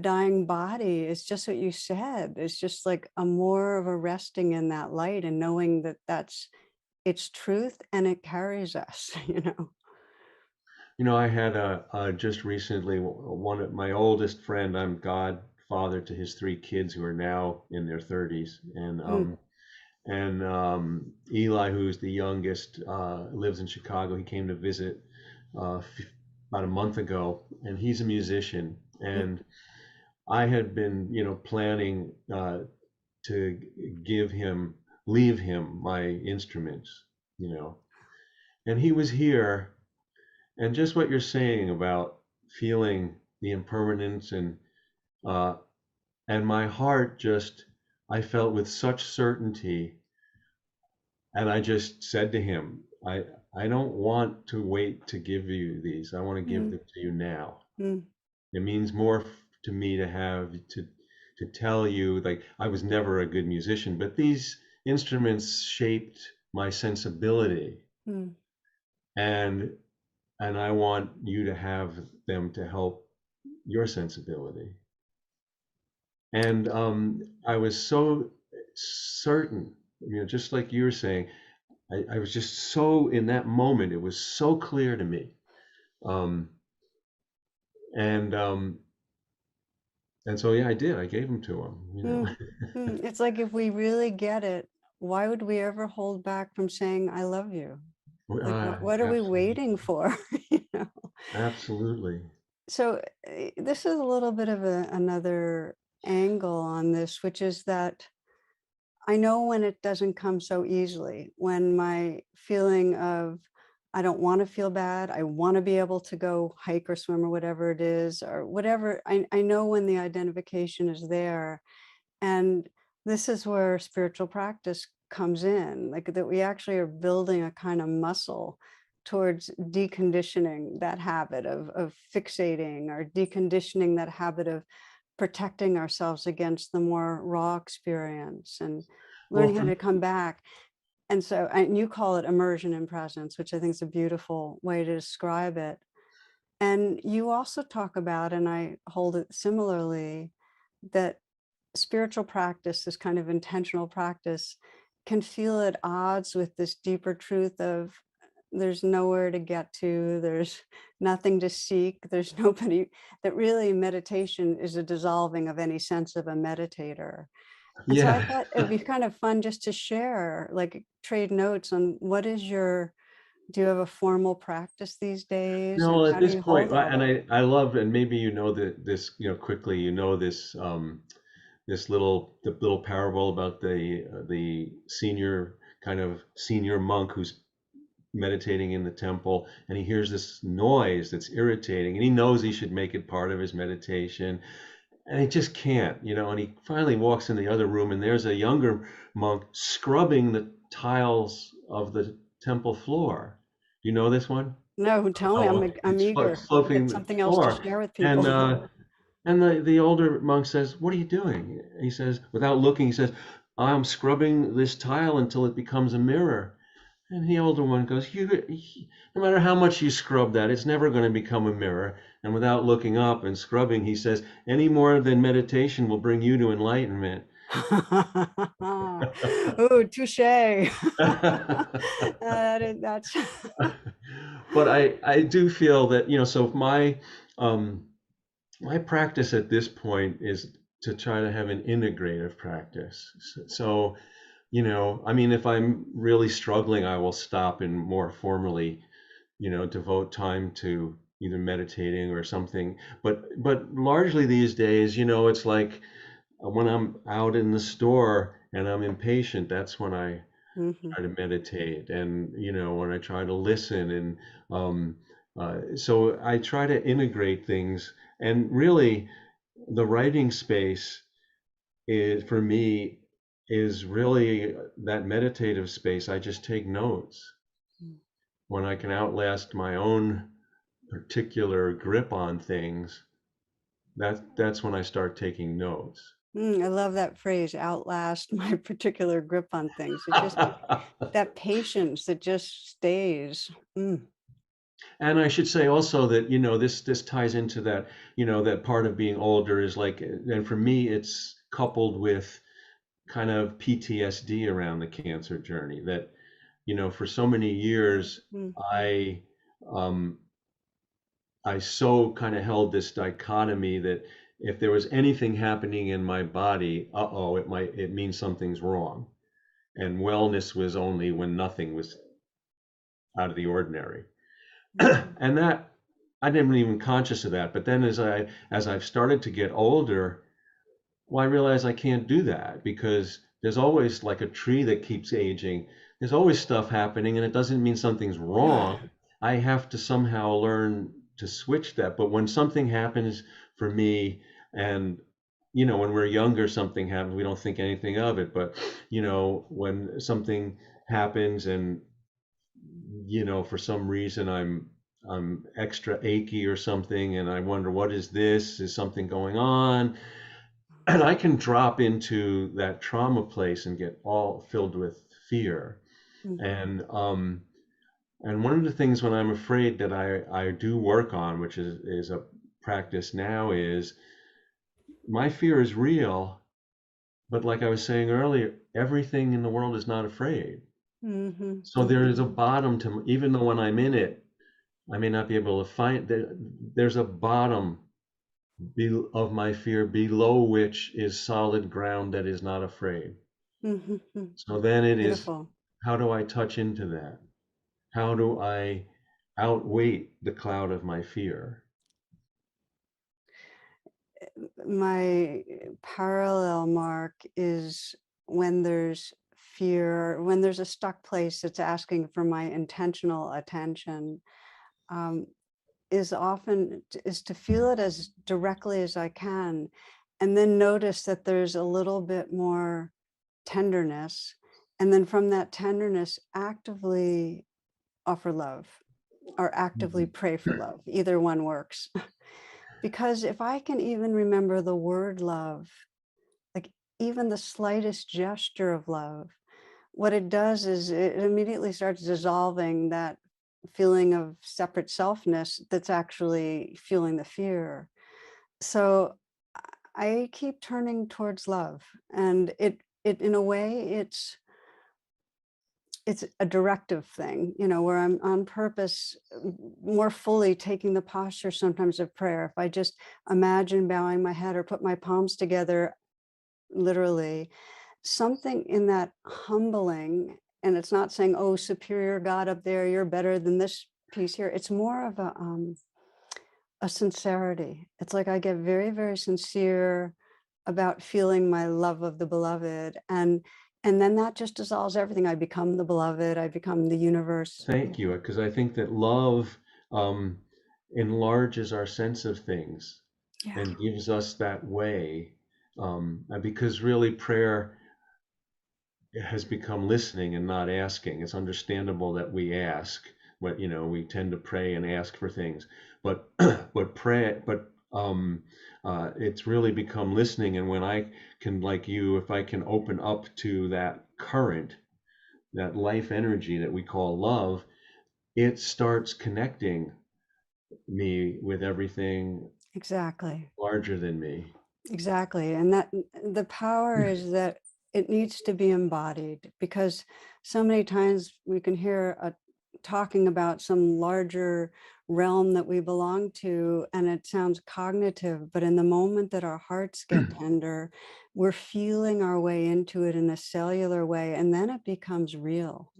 dying body is just what you said. It's just like a more of a resting in that light and knowing that that's its truth and it carries us, I had just recently one of my oldest friend. I'm godfather to his 3 kids who are now in their 30s, and Mm, Eli, who's the youngest, lives in Chicago. He came to visit about a month ago, and he's a musician. mm, And I had been, planning to give him, leave him my instruments, you know. And he was here, and just what you're saying about feeling the impermanence, uh, and my heart just, I felt with such certainty, and I just said to him, I don't want to wait to give you these. I want to give mm, them to you now. mm, It means more to me to have to tell you, like, I was never a good musician, but these instruments shaped my sensibility, mm, and I want you to have them to help your sensibility. And I was so certain, just like you were saying, I was just so in that moment, it was so clear to me. Um, and and so yeah, I did. I gave them to him. mm, mm. It's like if we really get it, why would we ever hold back from saying, I love you? Like, what are we Absolutely. waiting for? you know? Absolutely. So this is a little bit of another angle on this, which is that I know when it doesn't come so easily, when my feeling of I don't want to feel bad, I want to be able to go hike or swim or whatever it is, or whatever. I know when the identification is there. And this is where spiritual practice comes in, like that we actually are building a kind of muscle towards deconditioning that habit of fixating, or deconditioning that habit of protecting ourselves against the more raw experience, and Well, learning how for to come back. And so, and you call it immersion in presence, which I think is a beautiful way to describe it. And you also talk about, and I hold it similarly, that spiritual practice, this kind of intentional practice, can feel at odds with this deeper truth of there's nowhere to get to, there's nothing to seek, there's nobody, that really meditation is a dissolving of any sense of a meditator. And so I yeah. thought it'd be kind of fun just to share, like trade notes on what is your, do you have a formal practice these days and No, at how do this you point, hold all and that? I love, and maybe you know that this, quickly, this this little parable about the senior monk who's meditating in the temple, and he hears this noise that's irritating, and he knows he should make it part of his meditation, and he just can't, and he finally walks in the other room, and there's a younger monk scrubbing the tiles of the temple floor. You know this one? No, tell me, Oh, I'm it's eager. I'll get sloping the something else to floor, share with and people. the older monk says, "What are you doing?" He says, without looking, he says, "I'm scrubbing this tile until it becomes a mirror." And the older one goes, no matter how much you scrub that, it's never going to become a mirror." And without looking up and scrubbing, he says, "Any more than meditation will bring you to enlightenment." Oh, touche. That's But I do feel that, so um, my practice at this point is to try to have an integrative practice. So, I mean, if I'm really struggling, I will stop and more formally, devote time to either meditating or something. But largely these days, it's like when I'm out in the store and I'm impatient, that's when I Mhm, try to meditate, and when I try to listen, and so I try to integrate things, and really the writing space is for me is really that meditative space. I just take notes mm. when I can outlast my own particular grip on things. That's when I start taking notes. I love that phrase, outlast my particular grip on things. It just, that patience that just stays. Mm, And I should say also that, this ties into that, that part of being older is like, and for me, it's coupled with kind of PTSD around the cancer journey. That, for so many years, mm, I, um, I so kind of held this dichotomy that if there was anything happening in my body, uh-oh, it means something's wrong. And wellness was only when nothing was out of the ordinary. mhm, And that I didn't even conscious of that. But then as I've started to get older, well, I realize I can't do that because there's always like a tree that keeps aging. There's always stuff happening, and it doesn't mean something's wrong. I have to somehow learn to switch that. But when something happens for me, and when we're younger, something happens, we don't think anything of it. But when something happens, and for some reason I'm extra achy or something, and I wonder what is this? Is something going on? And I can drop into that trauma place and get all filled with fear. mhm, And one of the things when I'm afraid that I do work on, which is a practice now, is my fear is real, but like I was saying earlier, everything in the world is not afraid. mhm, So there mhm, is a bottom to, even though when I'm in it, I may not be able to find there's a bottom of my fear below which is solid ground that is not afraid. mhm, mhm. So then it is, Beautiful. how do I touch into that? How do I outweigh the cloud of my fear. My parallel mark is when there's fear, when there's a stuck place that's asking for my intentional attention, um, is to feel it as directly as I can, and then notice that there's a little bit more tenderness, and then from that tenderness, actively offer love or actively Mhm. pray for love. Either one works. Because if I can even remember the word love, like even the slightest gesture of love, what it does is it immediately starts dissolving that feeling of separate selfness that's actually fueling the fear. So I keep turning towards love, and it in a way it's a directive thing, where I'm on purpose more fully taking the posture sometimes of prayer. If I just imagine bowing my head or put my palms together, literally, something in that humbling, and it's not saying, "Oh, superior God up there, you're better than this piece here." It's more of a sincerity. It's like I get very, very sincere about feeling my love of the beloved, and then that just dissolves everything. I become the beloved, I become the universe. Thank you, because I think that love um, enlarges our sense of things Yeah, and gives us that way. And because really prayer has become listening and not asking. It's understandable that we ask, but we tend to pray and ask for things, but it's really become listening. And when I can, like you, if I can open up to that current, that life energy that we call love, it starts connecting me with everything exactly. larger than me. Exactly, and that the power is that it needs to be embodied, because so many times we can hear talking about some larger realm that we belong to, and it sounds cognitive, but in the moment that our hearts get tender, we're feeling our way into it in a cellular way, and then it becomes real.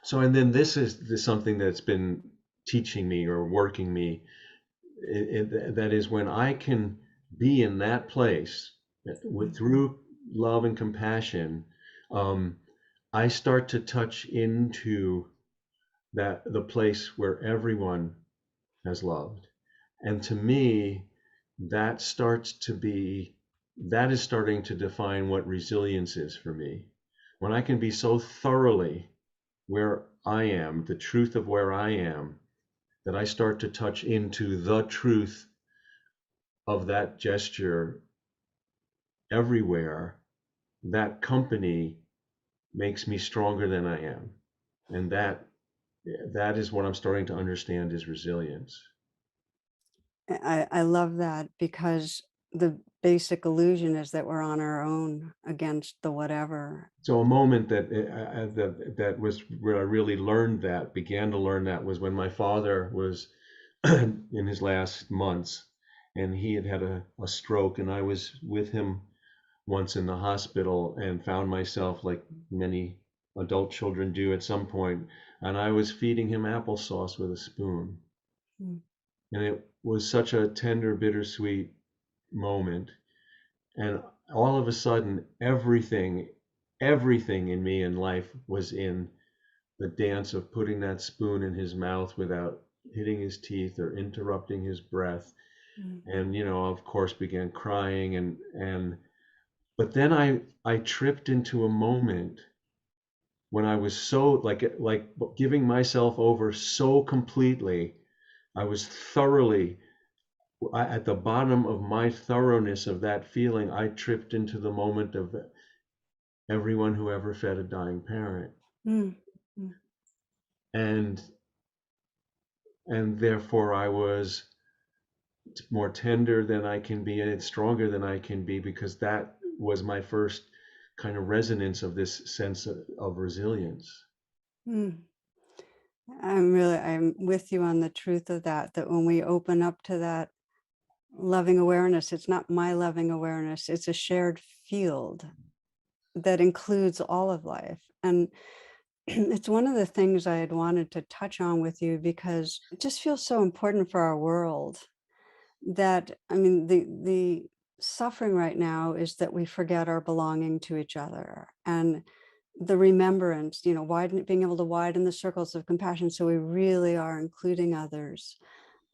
So, and then this something that's been teaching me or working me. That is when I can be in that place Mm, through love and compassion. um, I start to touch into the place where everyone has loved, and to me, that starts to be that is starting to define what resilience is for me. When I can be so thoroughly where I am, the truth of where I am, that I start to touch into the truth of that gesture everywhere, that company makes me stronger than I am. And that is what I'm starting to understand is resilience. I love that, because the basic illusion is that we're on our own against the whatever. So a moment that was where I really began to learn that, was when my father was in his last months, and he had had a stroke, and I was with him once in the hospital and found myself, like many adult children do at some point, and I was feeding him applesauce with a spoon. Mm, And it was such a tender, bittersweet moment. And all of a sudden, everything in me in life was in the dance of putting that spoon in his mouth without hitting his teeth or interrupting his breath. mm, And, of course, began crying. But then I tripped into a moment when I was so like giving myself over so completely. I was thoroughly at the bottom of my thoroughness of that feeling. I tripped into the moment of everyone who ever fed a dying parent, mm, mm, and therefore I was more tender than I can be and stronger than I can be, because that was my first kind of resonance of this sense of resilience. mm. I'm with you on the truth of that, that when we open up to that loving awareness, it's not my loving awareness, it's a shared field that includes all of life. And it's one of the things I had wanted to touch on with you because it just feels so important for our world that, I mean, the suffering right now is that we forget our belonging to each other, and the remembrance, being able to widen the circles of compassion so we really are including others,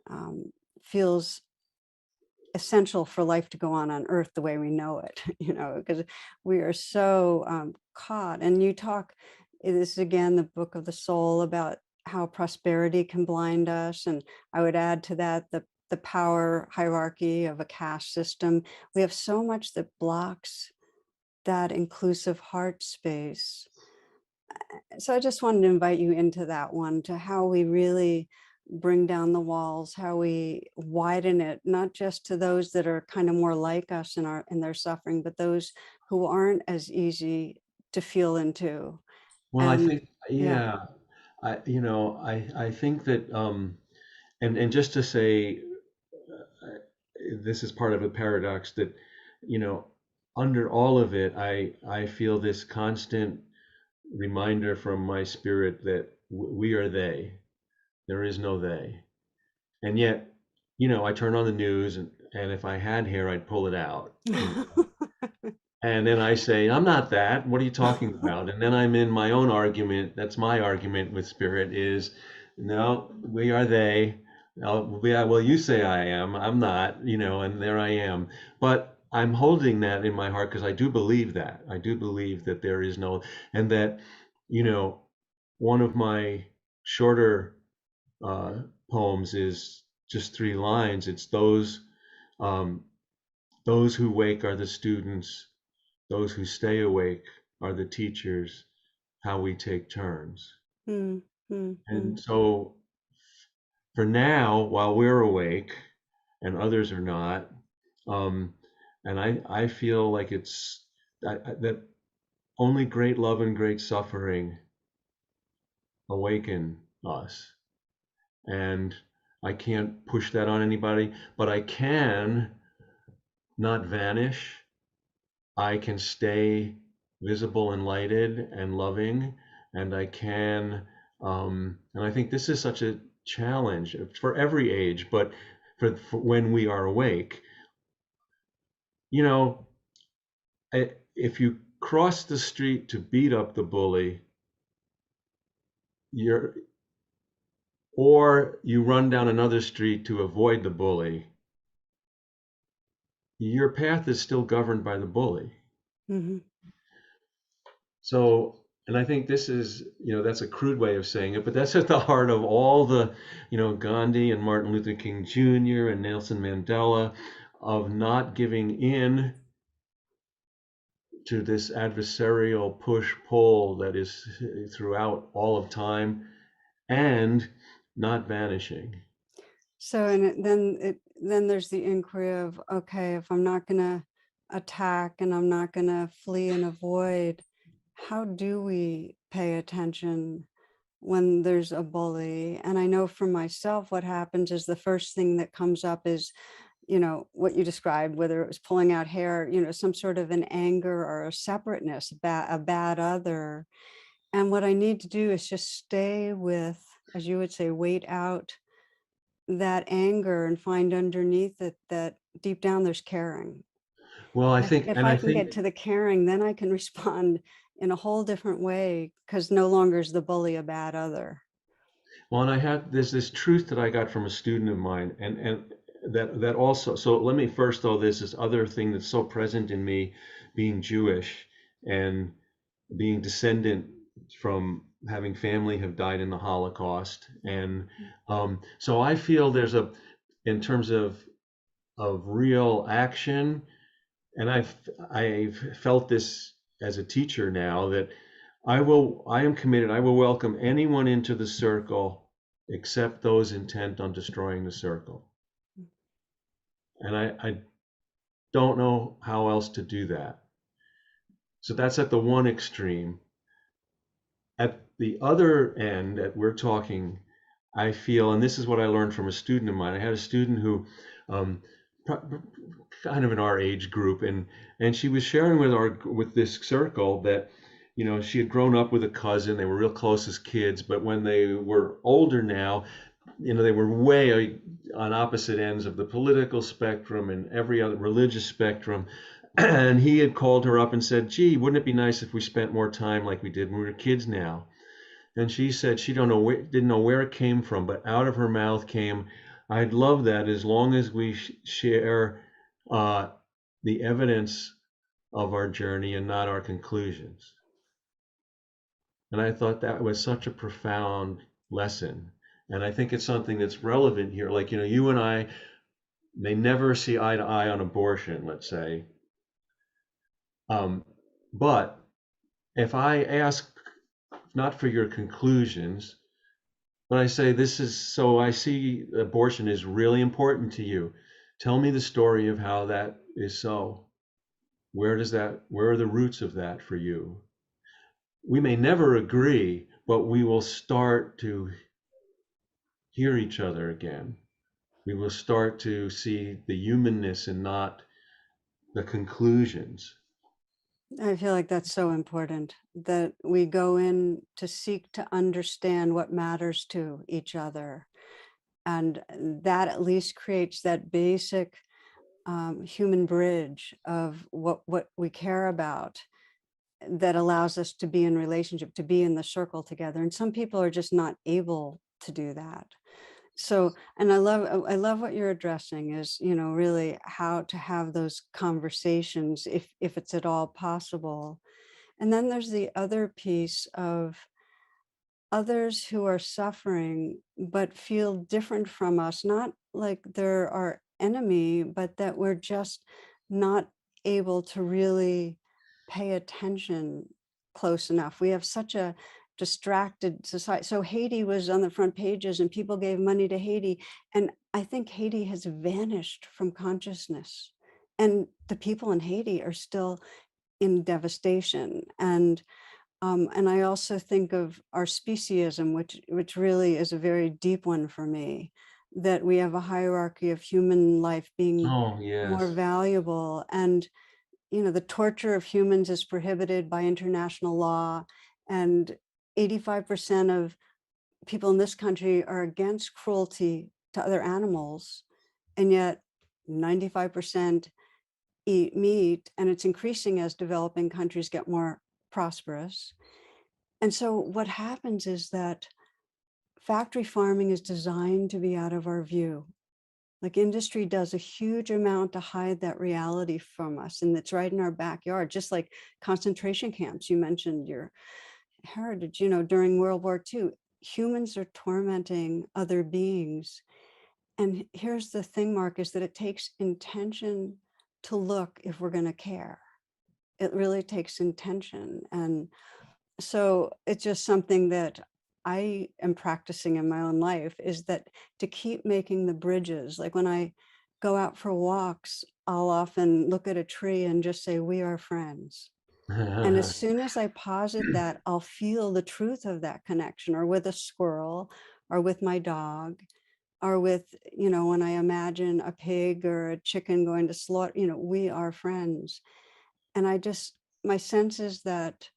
um, feels essential for life to go on earth the way we know it, because we are so caught. And you talk, this is again the book of the soul, about how prosperity can blind us. And I would add to that the power hierarchy of a caste system. We have so much that blocks that inclusive heart space. So I just wanted to invite you into that one, to how we really bring down the walls, how we widen it, not just to those that are kind of more like us in their suffering, but those who aren't as easy to feel into. Well, I And think, yeah. yeah, I think that, and just to say, this is part of a paradox that, you know, under all of it, I feel this constant reminder from my spirit that we are they. There is no they. And yet, I turn on the news, and if I had hair, I'd pull it out. And then I say, I'm not that. What are you talking about? And then I'm in my own argument. That's my argument with spirit is, no, we are they. Yeah, well, you say I am. I'm not, and there I am. But I'm holding that in my heart because I do believe that. I do believe that there is no, and that, you know, one of my shorter uh, poems is just 3 lines. It's um, those who wake are the students, those who stay awake are the teachers, how we take turns. Hmm, hmm, hmm. And so for now, while we're awake and others are not, um, and I feel like it's that only great love and great suffering awaken us. And I can't push that on anybody, but I can not vanish. I can stay visible and lighted and loving, and I can, and I think this is such a challenge for every age, but for when we are awake, you know, if you cross the street to beat up the bully, you're, or you run down another street to avoid the bully, your path is still governed by the bully. Hmm. So, and I think this is, that's a crude way of saying it, but that's at the heart of all the, Gandhi and Martin Luther King Jr. and Nelson Mandela, of not giving in to this adversarial push pull that is throughout all of time, and not vanishing. So, and then there's the inquiry of, okay, if I'm not going to attack and I'm not going to flee and avoid, how do we pay attention when there's a bully? And I know for myself, what happens is the first thing that comes up is, what you described, whether it was pulling out hair, some sort of an anger or a separateness, a bad other. And what I need to do is just stay with, as you would say, wait out that anger and find underneath it that deep down there's caring. Well, I And think, if and I I can think, get to the caring, then I can respond in a whole different way, because no longer is the bully a bad other. well, and there's this truth that I got from a student of mine, and that also. So let me first, though, there's this other thing that's so present in me, being Jewish and being descendant from having family have died in the Holocaust, and so I feel there's in terms of real action, and I've felt this as a teacher now, that I am committed. I will welcome anyone into the circle except those intent on destroying the circle. And I don't know how else to do that. So that's at the one extreme. At the other end, that we're talking, I feel, and this is what I learned from a student of mine. I had a student who, um, kind of in our age group, and she was sharing with this circle that, she had grown up with a cousin. They were real close as kids, but when they were older now, they were way on opposite ends of the political spectrum and every other religious spectrum. And he had called her up and said, "Gee, wouldn't it be nice if we spent more time like we did when we were kids now?" And she said she don't know where, didn't know where it came from, but out of her mouth came, "I'd love that as long as we share uh, the evidence of our journey and not our conclusions." And I thought that was such a profound lesson. And I think it's something that's relevant here. Like, you and I may never see eye to eye on abortion, let's say. Um, but if I ask not for your conclusions, but I say, this is so I see abortion is really important to you. Tell me the story of how that is so. Where are the roots of that for you? We may never agree, but we will start to hear each other again. We will start to see the humanness and not the conclusions. I feel like that's so important that we go in to seek to understand what matters to each other. And that at least creates that basic human bridge of what we care about that allows us to be in relationship, to be in the circle together. And some people are just not able to do that. So, and I love what you're addressing is, really how to have those conversations if it's at all possible. And then there's the other piece of others who are suffering but feel different from us, not like they're our enemy, but that we're just not able to really pay attention close enough. We have such a distracted society. So Haiti was on the front pages and people gave money to Haiti. And I think Haiti has vanished from consciousness. And the people in Haiti are still in devastation. And I also think of our speciesism, which really is a very deep one for me, that we have a hierarchy of human life being Oh, more yes. valuable. And, the torture of humans is prohibited by international law. And 85% of people in this country are against cruelty to other animals. And yet 95% eat meat, and it's increasing as developing countries get more prosperous. And so what happens is that factory farming is designed to be out of our view. Like industry does a huge amount to hide that reality from us, and it's right in our backyard, just like concentration camps. You mentioned your heritage, during World War II, humans are tormenting other beings. And here's the thing, Mark, is that it takes intention to look if we're going to care. It really takes intention. And so it's just something that I am practicing in my own life, is that to keep making the bridges. Like when I go out for walks, I'll often look at a tree and just say, we are friends. And as soon as I posit that, I'll feel the truth of that connection, or with a squirrel, or with my dog, or with, when I imagine a pig or a chicken going to slaughter, we are friends. And my sense is that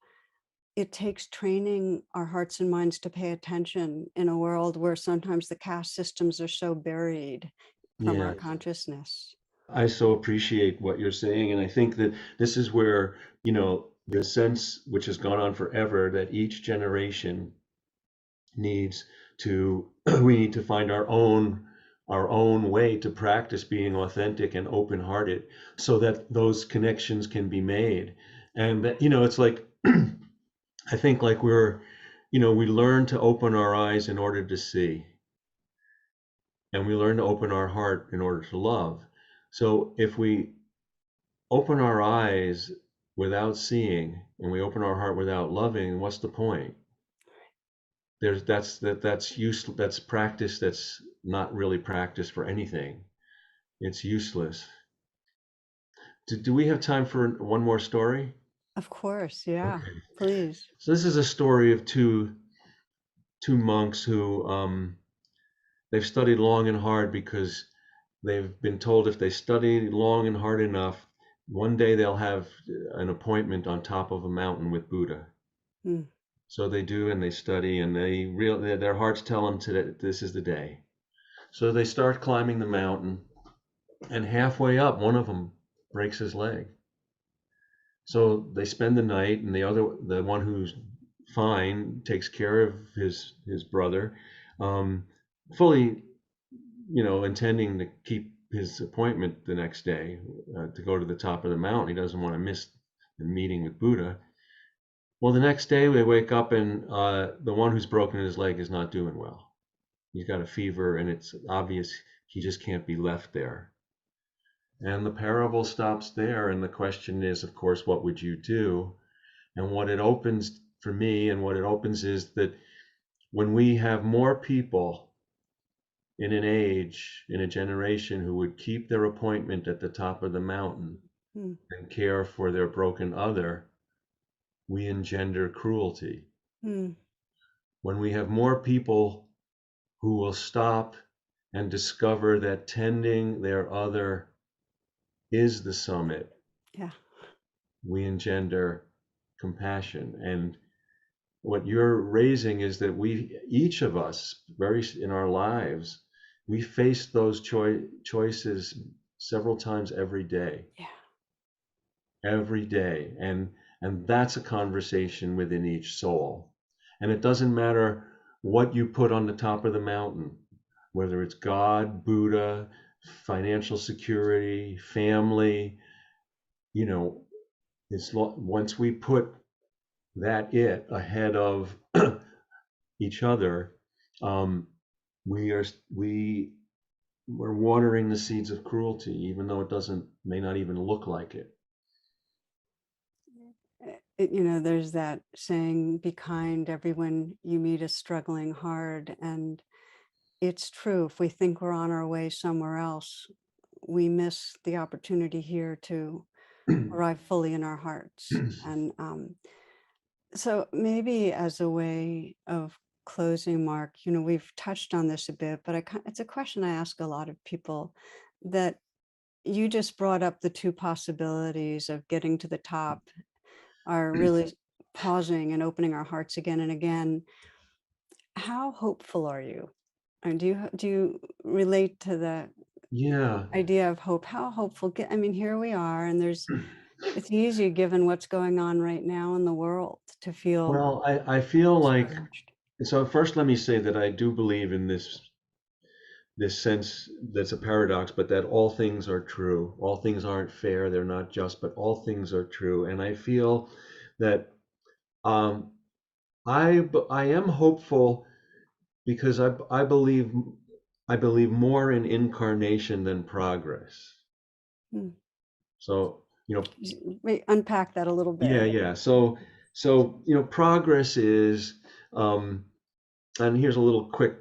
it takes training our hearts and minds to pay attention in a world where sometimes the caste systems are so buried from our Yes. consciousness. I so appreciate what you're saying. And I think that this is where, the sense which has gone on forever that each generation needs to, we need to find our own way to practice being authentic and open-hearted so that those connections can be made. And that, it's like, I think like we learn to open our eyes in order to see, and we learn to open our heart in order to love. So if we open our eyes without seeing and we open our heart without loving, what's the point? That's useless. That's practice that's not really practice for anything. It's useless. Do we have time for one more story? Of course, yeah, Okay. please. So this is a story of two monks who they've studied long and hard because they've been told if they study long and hard enough, one day they'll have an appointment on top of a mountain with Buddha. mm, So they do, and they study, and their hearts tell them today this is the day. So they start climbing the mountain, and halfway up, one of them breaks his leg. So they spend the night, and the one who's fine, takes care of his brother, um, fully, intending to keep his appointment the next day, to go to the top of the mountain. He doesn't want to miss the meeting with Buddha. Well, the next day we wake up, and the one who's broken his leg is not doing well. He's got a fever, and it's obvious he just can't be left there. And the parable stops there, and the question is, of course, what would you do? And what it opens for me, and what it opens is that when we have more people in an age, in a generation, who would keep their appointment at the top of the mountain mm, and care for their broken other, we engender cruelty. mm. When we have more people who will stop and discover that tending their other is the summit, Yeah, we engender compassion. And what you're raising is that each of us, very in our lives, we face those choices several times yeah, every day, and that's a conversation within each soul. And it doesn't matter what you put on the top of the mountain, whether it's God, Buddha, financial security, family, you know, once we put that it ahead of each other, um, we are we we're watering the seeds of cruelty, even though it doesn't may not even look like it. there's that saying, be kind, everyone you meet is struggling hard. And it's true. If we think we're on our way somewhere else, we miss the opportunity here to arrive fully in our hearts. And so maybe as a way of closing, Mark, we've touched on this a bit, but it's a question I ask a lot of people, that you just brought up the two possibilities of getting to the top, are really pausing and opening our hearts again and again. How hopeful are you? And do you relate to the Yeah. idea of hope? How hopeful? I mean, here we are, and it's easy, given what's going on right now in the world, to feel Well, I feel like, discouraged. so first let me say that I do believe in this sense that's a paradox, but that all things are true. All things aren't fair, they're not just, but all things are true. And I feel that, um, I am hopeful because I believe more in incarnation than progress. Hmm. So, Wait, unpack that a little yeah, bit. yeah. So progress is, and here's a little quick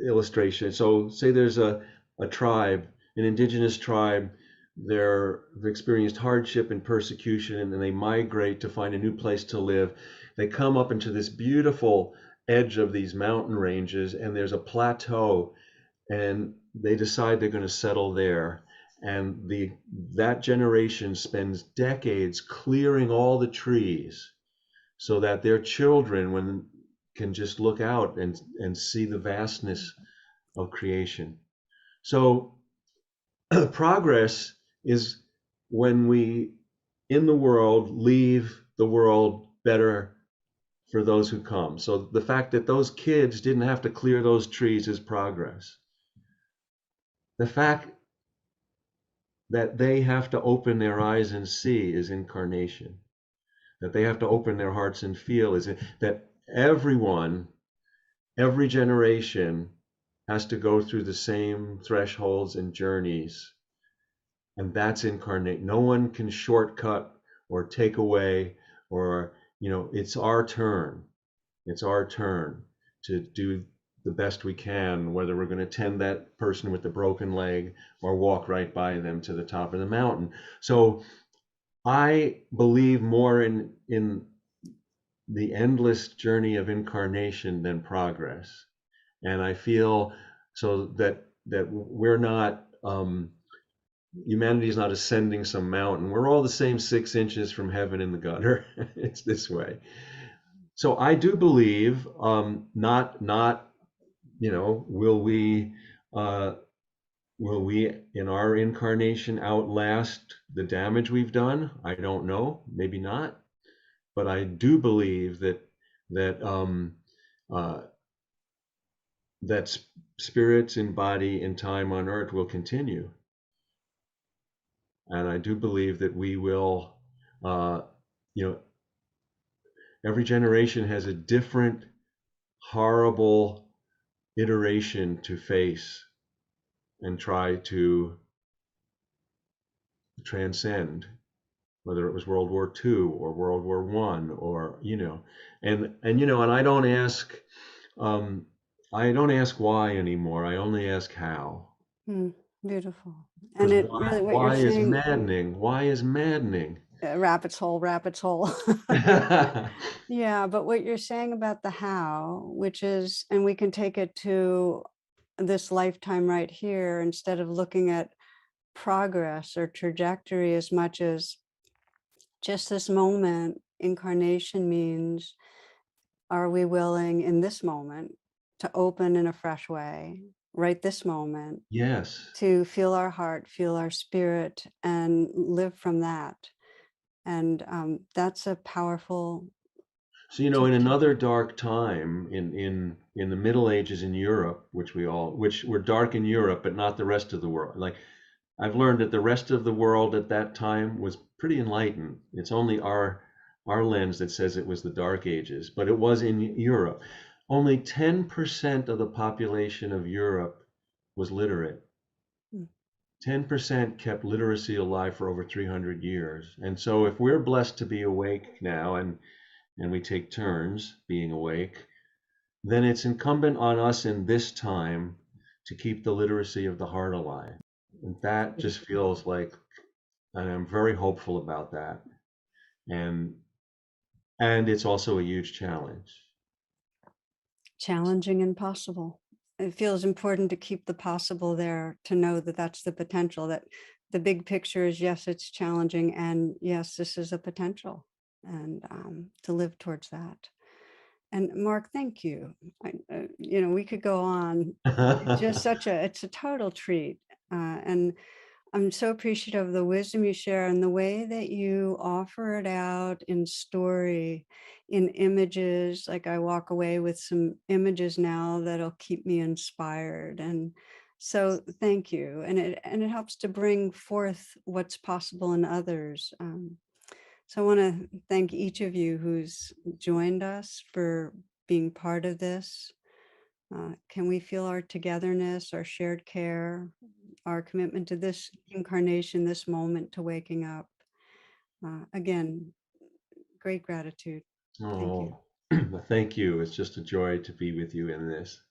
illustration. So, say there's a tribe, an indigenous tribe, they've experienced hardship and persecution, and then they migrate to find a new place to live. They come up into this beautiful edge of these mountain ranges, and there's a plateau, and they decide they're going to settle there. And that generation spends decades clearing all the trees so that their children when can just look out and see the vastness of creation. So progress is when we in the world leave the world better for those who come. So the fact that those kids didn't have to clear those trees is progress. The fact that they have to open their eyes and see is incarnation. That they have to open their hearts and feel is that every generation has to go through the same thresholds and journeys, and that's incarnate. No one can shortcut or take away, or it's our turn. It's our turn to do the best we can, whether we're going to tend that person with the broken leg or walk right by them to the top of the mountain. So I believe more in the endless journey of incarnation than progress. And I feel so that we're not, Humanity is not ascending some mountain. We're all the same 6 inches from heaven in the gutter. It's this way. So I do believe, not, uh, will we in our incarnation outlast the damage we've done? I don't know. Maybe not. But I do believe that uh, that spirits in body and time on earth will continue, and I do believe that we will. Uh, you know, every generation has a different horrible iteration to face and try to transcend, whether it was World War II or World War One, or and um, I don't ask why anymore. I only ask how. Mm, beautiful. And Because it really, what you're why is saying, maddening? Why is maddening? rabbit's hole, rabbit's hole. Yeah, but what you're saying about the how, which is, and we can take it to this lifetime right here, instead of looking at progress or trajectory as much as just this moment. Incarnation means, are we willing in this moment to open in a fresh way, right this moment, Yes. to feel our heart, feel our spirit, and live from that? And that's a powerful So, in to another dark time in the Middle Ages in Europe, which were dark in Europe, but not the rest of the world. Like, I've learned that the rest of the world at that time was pretty enlightened. It's only our lens that says it was the Dark Ages, but it was in Europe. Only 10% of the population of Europe was literate. mm, 10% kept literacy alive for over 300 years. And so if we're blessed to be awake now, and we take turns being awake, then it's incumbent on us in this time to keep the literacy of the heart alive. And that just feels like, and I'm very hopeful about that. And it's also a huge challenge. challenging and possible. It feels important to keep the possible there, to know that that's the potential, that the big picture is, yes, it's challenging, and yes, this is a potential, and to live towards that. And Mark, thank you. We could go on. Just such a, it's a total treat. And I'm so appreciative of the wisdom you share and the way that you offer it out in story, in images. Like, I walk away with some images now that'll keep me inspired. And so thank you. And it helps to bring forth what's possible in others. So I want to thank each of you who's joined us for being part of this. Can we feel our togetherness, our shared care, our commitment to this incarnation, this moment, to waking up? Again, great gratitude. Thank you. Oh, thank you. It's just a joy to be with you in this.